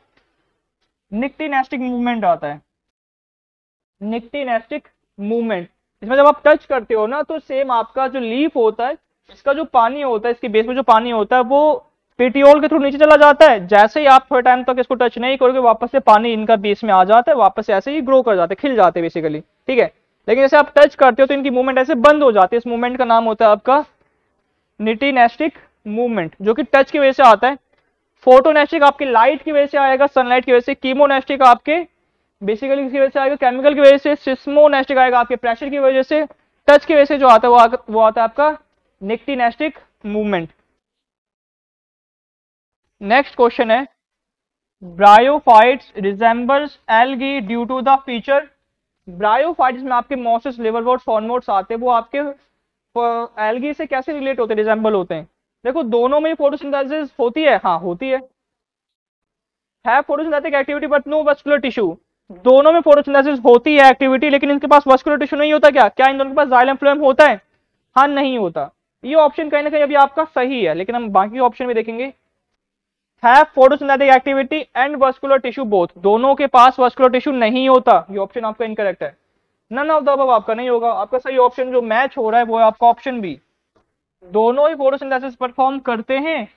निक्टिनेस्टिक मूवमेंट आता है, निक्टिनेस्टिक मूवमेंट। इसमें जब आप टच करते हो ना, तो सेम आपका जो लीफ होता है, इसका जो पानी होता है, इसके बेस में जो पानी होता है वो पेटियोल के थ्रू नीचे चला जाता है। जैसे ही आप थोड़े टाइम तक इसको टच नहीं करोगे, वापस से पानी इनका बेस में आ जाता है, वापस से ऐसे ही ग्रो कर जाते हैं, खिल जाते हैं बेसिकली, ठीक है। लेकिन जैसे आप टच करते हो तो इनकी मूवमेंट ऐसे बंद हो जाती है। इस मूवमेंट का नाम होता है आपका निटिनेस्टिक मूवमेंट, जो कि टच की वजह से आता है। फोटोनेस्टिक आपकी लाइट की वजह से आएगा, सनलाइट की वजह से। कीमोनेस्टिक आपके बेसिकली किसकी वजह से आएगा? केमिकल की वजह से। सिस्मोनेस्टिक आएगा आपके प्रेशर की वजह से। टच की वजह से जो आता है वो आता है आपका निक्टिनेस्टिक मूवमेंट। नेक्स्ट क्वेश्चन है, bryophytes resembles algae due to the feature. Bryophytes में आपके मॉसेस, लिवरवॉर्ट्स, फॉर्मवॉर्ट्स आते हैं, वो आपके एल्गी से कैसे रिलेट होते हैं, रिजेंबल होते हैं? देखो दोनों में फोटोसिंथेसिस होती है, हाँ होती है photosynthetic activity but no muscular tissue. दोनों में फोटोसिंथेसिस होती है एक्टिविटी, लेकिन इनके पास मस्कुलर टिश्यू नहीं होता। क्या क्या इन दोनों के पास जाइलम फ्लोएम होता है? हाँ नहीं होता। ये ऑप्शन कहीं ना कहीं अभी आपका सही है, लेकिन हम बाकी ऑप्शन में देखेंगे। Have photosynthetic activity and vascular tissue both, दोनों के पास वस्कुलर टिश्यू नहीं होता। ये ऑप्शन आपका इनकरेक्ट है। नन ऑफ द अबव आपका नहीं होगा। आपका सही ऑप्शन जो मैच हो रहा है वो है आपका ऑप्शन बी। दोनों ही फोटोसिंथेसिस परफॉर्म करते हैं,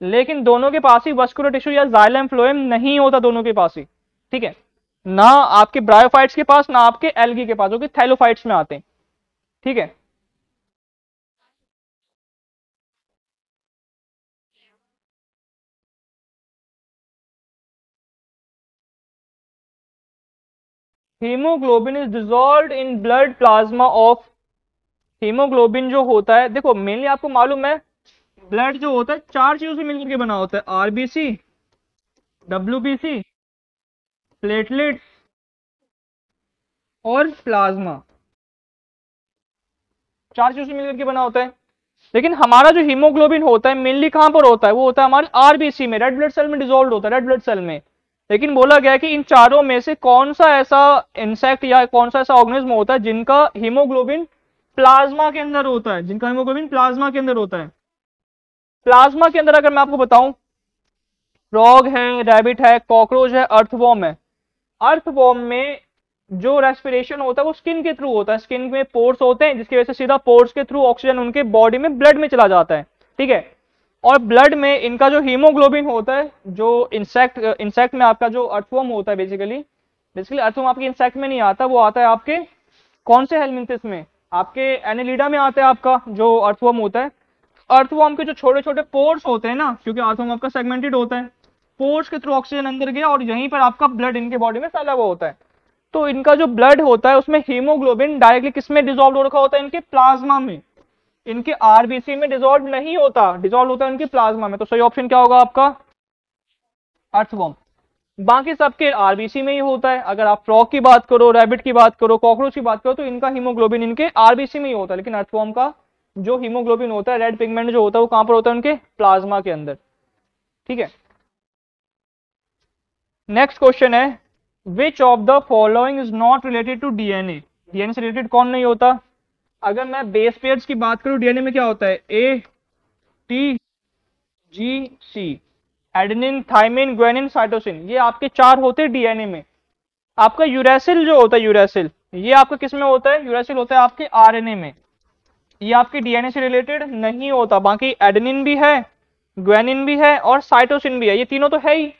लेकिन दोनों के पास ही वस्कुलर टिश्यू या जाइलम फ्लोएम नहीं होता, दोनों के पास ही, ठीक है। ना आपके ब्रायोफाइट्स के पास, ना आपके एल्गी के पास, जो कि थैलोफाइट्स में आते हैं, ठीक है। Haemoglobin is dissolved in blood plasma of. Haemoglobin जो होता है, देखो मेनली आपको मालूम है ब्लड जो होता है 4 चीजों से मिलकर के बना होता है, आरबीसी, डब्ल्यूबीसी, प्लेटलेट्स और प्लाज्मा। 4 चीजों से मिलकर के बना होता है। लेकिन हमारा जो हीमोग्लोबिन होता है मेनली कहां पर होता है, वो होता है हमारे आरबीसी में, रेड ब्लड सेल में डिजोल्व होता है, रेड ब्लड सेल में। लेकिन बोला गया है कि इन चारों में से कौन सा ऐसा इंसेक्ट या कौन सा ऐसा ऑर्गेनिज्म होता है जिनका हीमोग्लोबिन प्लाज्मा के अंदर होता है, जिनका हीमोग्लोबिन प्लाज्मा के अंदर होता है। प्लाज्मा के अंदर अगर मैं आपको बताऊं, फ्रॉग है, रैबिट है, कॉकरोच है, अर्थवॉर्म है। अर्थवॉर्म में जो रेस्पिरेशन होता है वो स्किन के थ्रू होता है, स्किन में पोर्स होते हैं जिसकी वजह से सीधा पोर्स के थ्रू ऑक्सीजन उनके बॉडी में ब्लड में चला जाता है, ठीक है। और ब्लड में इनका जो हीमोग्लोबिन होता है, जो इंसेक्ट में आपका जो अर्थवॉर्म होता है, बेसिकली अर्थवॉर्म आपके इंसेक्ट में नहीं आता, वो आता है आपके कौन से हेलमिंथेस में, आपके एनेलिडा में आता है आपका जो अर्थवॉर्म होता है। अर्थवॉर्म के जो छोटे छोटे पोर्स होते हैं ना, क्योंकि अर्थवॉर्म आपका सेगमेंटेड होता है, पोर्स के थ्रू ऑक्सीजन अंदर गया और यहीं पर आपका ब्लड इनके बॉडी में फैला हुआ होता है। तो इनका जो ब्लड होता है उसमें हीमोग्लोबिन डायरेक्टली किसमें डिसॉल्व हो रखा होता है, इनके प्लाज्मा में। इनके आरबीसी में डिसॉल्व नहीं होता, डिसॉल्व होता है इनके प्लाज्मा में। तो सही ऑप्शन क्या होगा आपका, अर्थवॉर्म। बाकी सबके आरबीसी में ही होता है। अगर आप फ्रॉग की बात करो, रैबिट की बात करो, कॉकरोच की बात करो, तो इनका हीमोग्लोबिन इनके आरबीसी में ही होता है। लेकिन अर्थवॉर्म का जो हीमोग्लोबिन होता है, रेड पिगमेंट जो होता है, वो कहां पर होता है, उनके प्लाज्मा के अंदर, ठीक है। नेक्स्ट क्वेश्चन है, which of the following is not related to DNA. DNA से रिलेटेड कौन नहीं होता। अगर मैं बेस पेयर्स की बात करूं, डीएनए में क्या होता है, A, T, G, C, adenine, thymine, guanine, cytosine, ये आपके 4 होते हैं डीएनए में। आपका यूरेसिल जो होता है, यूरेसिल, ये आपका किस में होता है, यूरेसिल होता है आपके आरएनए में। ये आपके डीएनए से रिलेटेड नहीं होता। बाकी एडेनिन भी है, ग्वानिन भी है और साइटोसिन भी है, ये तीनों तो है ही।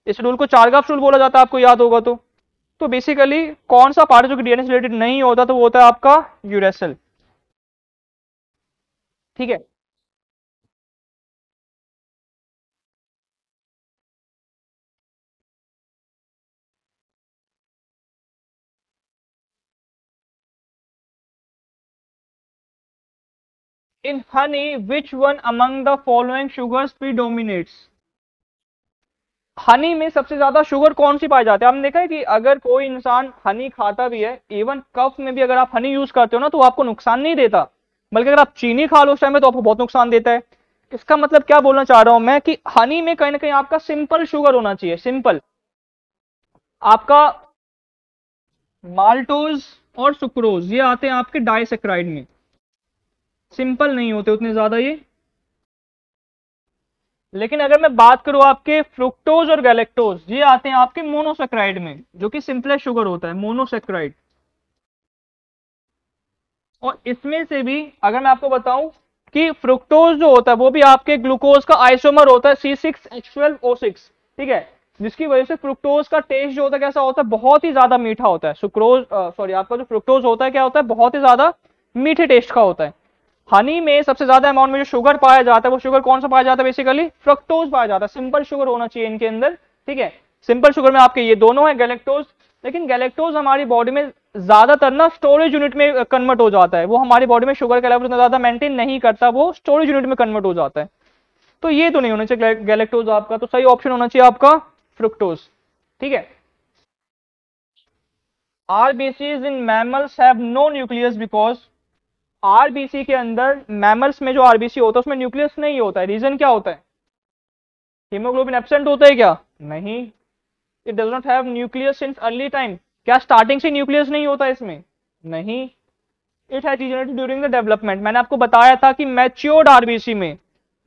इस रूल को चारगाफ रूल बोला जाता है, आपको याद होगा तो बेसिकली कौन सा पार्ट जो कि डीएनए से रिलेटेड नहीं होता, तो वो होता है आपका यूरेसिल, ठीक है। In honey which one among the following sugars predominates. Honey में सबसे ज्यादा शुगर कौन सी पाई जाती है। हमने देखा है कि अगर कोई इंसान हनी खाता भी है, इवन कफ में भी अगर आप हनी यूज करते हो ना, तो आपको नुकसान नहीं देता, बल्कि अगर आप चीनी खा लो उस टाइम में तो आपको बहुत नुकसान देता है। इसका मतलब क्या बोलना चाह रहा हूं मैं, कि हनी में कहीं ना कहीं आपका सिंपल शुगर होना चाहिए, सिंपल। आपका माल्टोज और सुक्रोज ये आते हैं आपके डाइसेक्राइड में, सिंपल नहीं होते उतने ज्यादा ये। लेकिन अगर मैं बात करूं आपके फ्रुक्टोज और गैलेक्टोज, ये आते हैं आपके मोनोसेक्राइड में, जो कि सिंपलेस्ट शुगर होता है, मोनोसेक्राइड। और इसमें से भी अगर मैं आपको बताऊं कि फ्रुक्टोज जो होता है वो भी आपके ग्लूकोज का आइसोमर होता है C6H12O6, ठीक है। जिसकी वजह से फ्रुक्टोज का टेस्ट जो होता है कैसा होता है, बहुत ही ज्यादा मीठा होता है। सुक्रोज सॉरी आपका जो फ्रुक्टोज होता है क्या होता है, बहुत ही ज्यादा मीठे टेस्ट का होता है। हनी में सबसे ज्यादा अमाउंट में जो शुगर पाया जाता है, वो शुगर कौन सा पाया जाता है, बेसिकली फ्रक्टोज पाया जाता है। सिंपल शुगर होना चाहिए इनके अंदर, ठीक है। सिंपल शुगर में आपके ये दोनों है, गैलेक्टोज। लेकिन गैलेक्टोज हमारी बॉडी में ज्यादातर ना स्टोरेज यूनिट में कन्वर्ट हो जाता है, वो हमारी बॉडी में शुगर का लेवल उतना ज्यादा मेंटेन नहीं करता, वो स्टोरेज यूनिट में कन्वर्ट हो जाता है। तो ये तो नहीं होना चाहिए गैलेक्टोज आपका, तो सही ऑप्शन होना चाहिए आपका फ्रुक्टोज, ठीक है। RBCs in mammals have no nucleus because, RBC के अंदर, मैमल्स में जो आरबीसी होता है उसमें न्यूक्लियस नहीं होता है। रीजन क्या होता है, हीमोग्लोबिन एब्सेंट होता है क्या, नहीं। It does not have nucleus since early time, क्या स्टार्टिंग से न्यूक्लियस नहीं होता इसमें, नहीं। It has degenerated during the development. मैंने आपको बताया था कि मैच्योर्ड आरबीसी में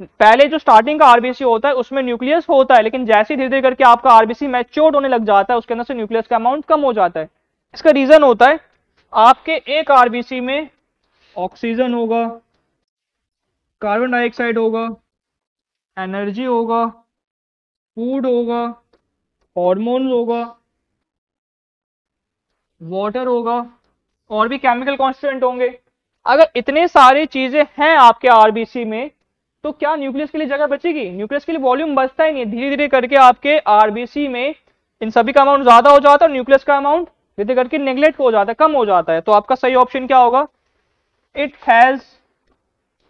पहले जो स्टार्टिंग का आरबीसी होता है उसमें न्यूक्लियस होता है, लेकिन जैसे धीरे धीरे करके आपका आरबीसी मैच्योर्ड होने लग जाता है, उसके अंदर से न्यूक्लियस का अमाउंट कम हो जाता है। इसका रीजन होता है आपके एक आरबीसी में ऑक्सीजन होगा, कार्बन डाइऑक्साइड होगा, एनर्जी होगा, फूड होगा, हॉर्मोन्स होगा, वाटर होगा, और भी केमिकल कॉन्स्टिट्यूएंट होंगे। अगर इतने सारी चीजें हैं आपके आरबीसी में, तो क्या न्यूक्लियस के लिए जगह बचेगी, न्यूक्लियस के लिए वॉल्यूम बचता ही नहीं। धीरे धीरे करके आपके आरबीसी में इन सभी का अमाउंट ज्यादा हो जाता है और न्यूक्लियस का अमाउंट धीरे धीरे करके नेग्लेक्ट हो जाता है, कम हो जाता है। तो आपका सही ऑप्शन क्या होगा, it has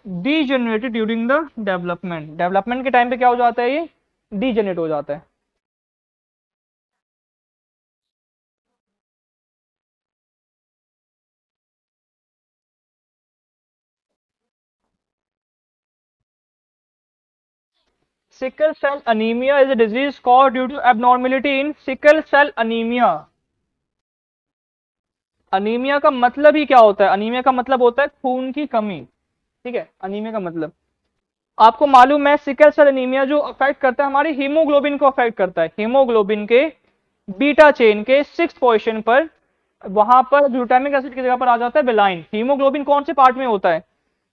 degenerated during the development, development के टाइम पे क्या हो जाता है, ये डीजेनरेट हो जाता है। Sickle cell anaemia is a disease cause due to abnormality in sickle cell anaemia. Anaemia का मतलब ही क्या होता है, अनीमिया का मतलब होता है खून की कमी, ठीक है, अनीमिया का मतलब आपको मालूम है सिकल सेल अनीमिया जो अफेक्ट करता है हमारे हीमोग्लोबिन को अफेक्ट करता है, हीमोग्लोबिन के बीटा चेन के 6th पोजीशन पर, वहां पर ग्लूटामिक एसिड की जगह पर आ जाता है बेलाइन। हीमोग्लोबिन कौन से पार्ट में होता है,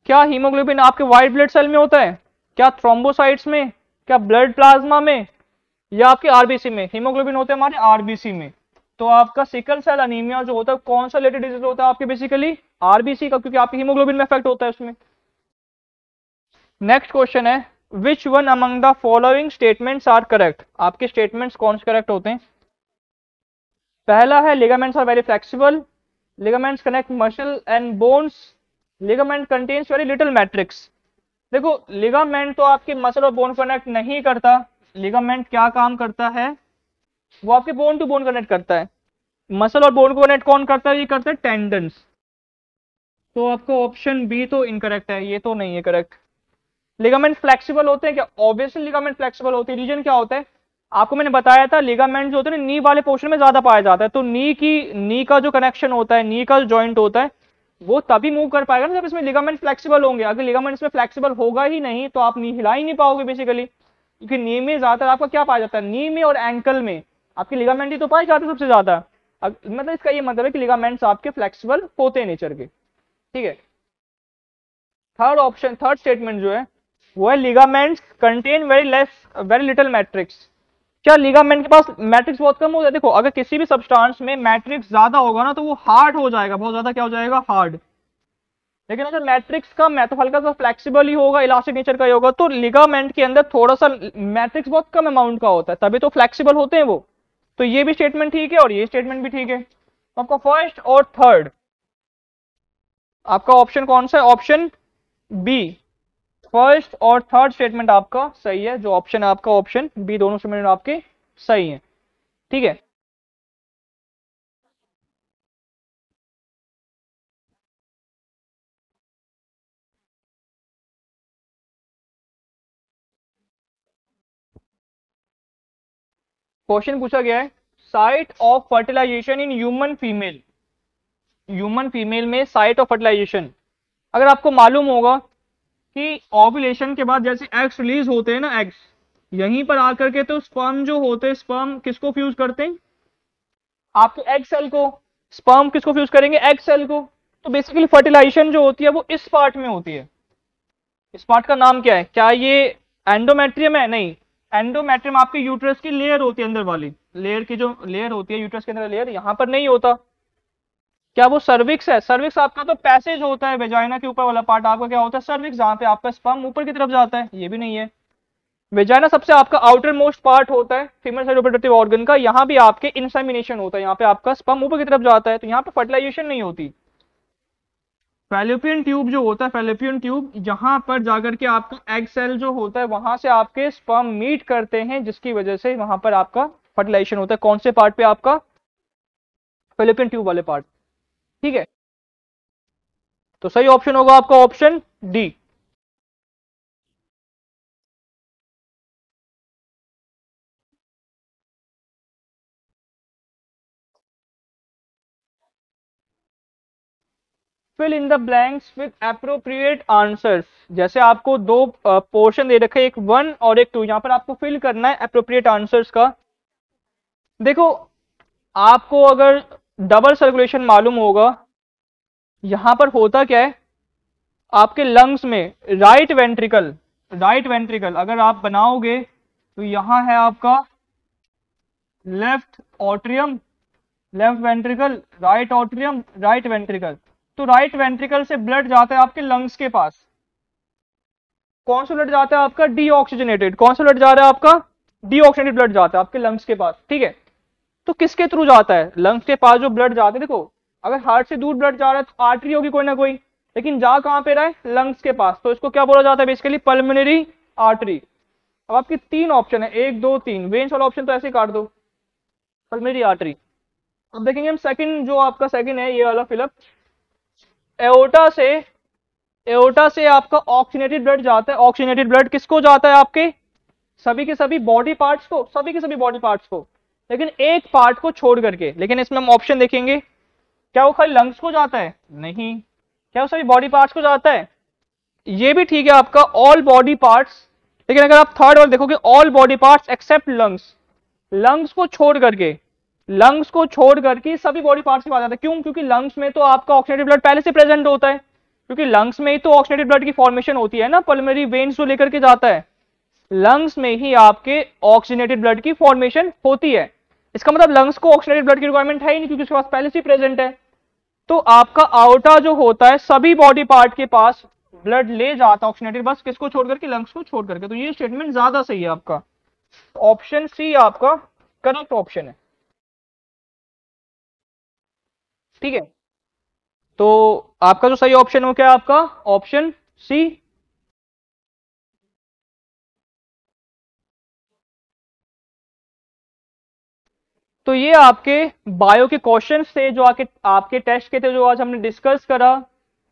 क्या हीमोग्लोबिन आपके व्हाइट ब्लड सेल में होता है, क्या थ्रोम्बोसाइट्स में, क्या ब्लड प्लाज्मा में, या आपके आरबीसी में, हीमोग्लोबिन होते हैं हमारे आरबीसी में। तो आपका सिकल सेल अनीमिया जो होता है कौन सा रिलेटेड डिजीज होता है आपके, बेसिकली आरबीसी का, क्योंकि आपके हीमोग्लोबिन में इफेक्ट होता है उसमें। नेक्स्ट क्वेश्चन है which one among the following statements are correct, आपके स्टेटमेंट्स कौन से करेक्ट होते हैं। पहला है ligaments are very flexible, ligaments connect muscle and bones, ligament contains very little matrix. देखो लिगामेंट तो आपके मसल और बोन कनेक्ट नहीं करता, लिगामेंट क्या काम करता है, वो आपके बोन टू बोन कनेक्ट करता है। मसल और बोन को कनेक्ट कौन करता है, ये करता है टेंडन्स। तो आपका ऑप्शन बी तो इनकरेक्ट है, ये तो नहीं है करेक्ट। लिगामेंट फ्लेक्सिबल होते हैं क्या, ऑब्वियसली लिगामेंट फ्लेक्सिबल होते हैं। रीजन क्या होता है, आपको मैंने बताया था लिगामेंट जो होते हैं नी वाले पोर्शन में ज्यादा पाया जाता है, तो नी का जो कनेक्शन होता है, नी का जो जॉइंट होता है वो तभी मूव कर पाएगा ना जब इसमें लिगामेंट फ्लेक्सिबल होंगे। अगर लिगामेंट इसमें फ्लेक्सिबल होगा ही नहीं तो आप नी हिला ही नहीं पाओगे बेसिकली, क्योंकि नी में ज्यादातर आपका क्या पाया जाता है, नी में और एंकल में आपके लिगामेंट ही तो पाए जाते हैं सबसे ज्यादा। मतलब इसका ये मतलब है कि लिगामेंट्स आपके फ्लेक्सिबल होते हैं नेचर के, ठीक है। थर्ड ऑप्शन, थर्ड स्टेटमेंट जो है वो है ligaments contain very little matrix. क्या लिगामेंट के पास मैट्रिक्स बहुत कम हो जाए, देखो अगर किसी भी सब्सटेंस में मैट्रिक्स ज्यादा होगा ना तो वो हार्ड हो जाएगा, बहुत ज्यादा क्या हो जाएगा, हार्ड। लेकिन अगर मैट्रिक्स कम है तो हल्का सा फ्लेक्सिबल ही होगा, इलास्टिक नेचर का ही होगा। तो लिगामेंट के अंदर थोड़ा सा मैट्रिक्स बहुत कम अमाउंट का होता है, तभी तो फ्लेक्सिबल होते हैं वो। तो ये भी स्टेटमेंट ठीक है और ये स्टेटमेंट भी ठीक है। आपका फर्स्ट और थर्ड, आपका ऑप्शन कौन सा है, ऑप्शन बी, फर्स्ट और थर्ड स्टेटमेंट आपका सही है। जो ऑप्शन है आपका ऑप्शन बी, दोनों स्टेटमेंट आपके सही है, ठीक है। क्वेश्चन पूछा गया है site of fertilisation in human female, human female में साइट ऑफ फर्टिलाइजेशन। अगर आपको मालूम होगा कि ओव्यूलेशन के बाद जैसे एग्स रिलीज होते हैं ना, एग्स यहीं पर आकर के तो स्पर्म जो होते हैं, स्पर्म किसको फ्यूज करते हैं, आपके एग सेल को। स्पर्म किसको फ्यूज करेंगे, एग सेल को। तो बेसिकली फर्टिलाइजेशन जो होती है वो इस पार्ट में होती है। इस पार्ट का नाम क्या है, क्या ये एंडोमेट्रियम है, नहीं। एंडोमेट्रियम आपके यूट्रस की लेयर होती है, अंदर वाली लेयर की जो लेयर होती है यूट्रस के अंदर लेयर, यहां पर नहीं होता। क्या वो सर्विक्स है, सर्विक्स आपका तो पैसेज होता है, वेजाइना के ऊपर वाला पार्ट आपका क्या होता है, सर्विक्स, जहां पे आपका स्पर्म ऊपर की तरफ जाता है, ये भी नहीं है। वेजाइना सबसे आपका आउटर मोस्ट पार्ट होता है फीमेल साइड रिप्रोडक्टिव ऑर्गन का, यहाँ भी आपके इंसेमिनेशन होता है, यहाँ पे आपका स्पर्म ऊपर की तरफ जाता है, तो यहाँ पे फर्टिलाइजेशन नहीं होती। फैलोपियन ट्यूब जो होता है, फैलोपियन ट्यूब जहां पर जाकर के आपका एग सेल जो होता है वहां से आपके स्पर्म मीट करते हैं, जिसकी वजह से वहां पर आपका फर्टिलाइजेशन होता है। कौन से पार्ट पे, आपका फैलोपियन ट्यूब वाले पार्ट, ठीक है। तो सही ऑप्शन होगा आपका option D. Fill in the blanks with appropriate answers. जैसे आपको दो पोर्शन दे रखे, एक 1 और एक 2, यहां पर आपको फिल करना है एप्रोप्रिएट आंसर्स का। देखो आपको अगर डबल सर्कुलेशन मालूम होगा, यहां पर होता क्या है, आपके लंग्स में राइट वेंट्रिकल अगर आप बनाओगे तो यहां है आपका left atrium, left ventricle, right atrium, right ventricle. तो राइट वेंट्रिकल से ब्लड जाता है आपके लंग्स के पास। कौन सा ब्लड जाता है आपका, डीऑक्सीजनेटेड। कौन सा ब्लड जा रहा है आपका, डीऑक्सीजनेटेड ब्लड जाता है आपके लंग्स के पास, ठीक है। तो किसके थ्रू जाता है, लंग्स के पास जो ब्लड जाता है। देखो अगर हार्ट से दूर ब्लड जा रहा है तो आर्टरी होगी कोई ना कोई, लेकिन जा कहां पे रहा है, लंग्स के पास, तो इसको क्या बोला जाता है बेसिकली, पल्मोनरी आर्टरी। अब आपकी 3 ऑप्शन है, 1 2 3, वेन्स वाला ऑप्शन तो ऐसे ही काट दो, पल्मोनरी आर्टरी। अब देखेंगे हम सेकंड, जो आपका सेकंड है ये वाला फिलअप, एओर्टा से आपका ऑक्सीनेटेड ब्लड जाता है। ऑक्सीनेटेड ब्लड किसको जाता है, आपके सभी के सभी बॉडी पार्ट्स को, सभी के सभी बॉडी पार्ट्स को, लेकिन एक पार्ट को छोड़ करके। लेकिन इसमें हम ऑप्शन देखेंगे, क्या वो खाली लंग्स को जाता है, नहीं। क्या वो सभी बॉडी पार्ट्स को जाता है, ये भी ठीक है आपका, ऑल बॉडी पार्ट्स। लेकिन अगर आप थर्ड वाला देखोगे, all body parts except lungs, lungs को छोड़ करके, लंग्स को छोड़ करके सभी बॉडी पार्ट्स की बात आती है। क्यों, क्योंकि लंग्स में तो आपका ऑक्सीनेटेड ब्लड पहले से प्रेजेंट होता है, क्योंकि लंग्स में ही तो ऑक्सीनेटेड ब्लड की फॉर्मेशन होती है ना, पल्मोनरी वेन्स जो लेकर के जाता है, लंग्स में ही आपके ऑक्सीनेटेड ब्लड की फॉर्मेशन होती है। इसका मतलब लंग्स को ऑक्सीनेटेड ब्लड की रिक्वायरमेंट है ही नहीं, क्योंकि उसके पास पहले से प्रेजेंट है। तो आपका आउटा जो होता है सभी बॉडी पार्ट के पास ब्लड ले जाता है ऑक्सीनेटेड, बस किसको छोड़ करके, लंग्स को छोड़ करके। तो ये स्टेटमेंट ज्यादा सही है आपका, ऑप्शन सी आपका करेक्ट ऑप्शन है, ठीक है। तो आपका जो सही ऑप्शन हो क्या है, आपका ऑप्शन सी। तो ये आपके बायो के क्वेश्चंस थे जो आपके टेस्ट के थे, जो आज हमने डिस्कस करा।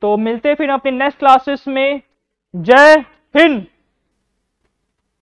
तो मिलते हैं फिर अपने नेक्स्ट क्लासेस में। जय हिंद।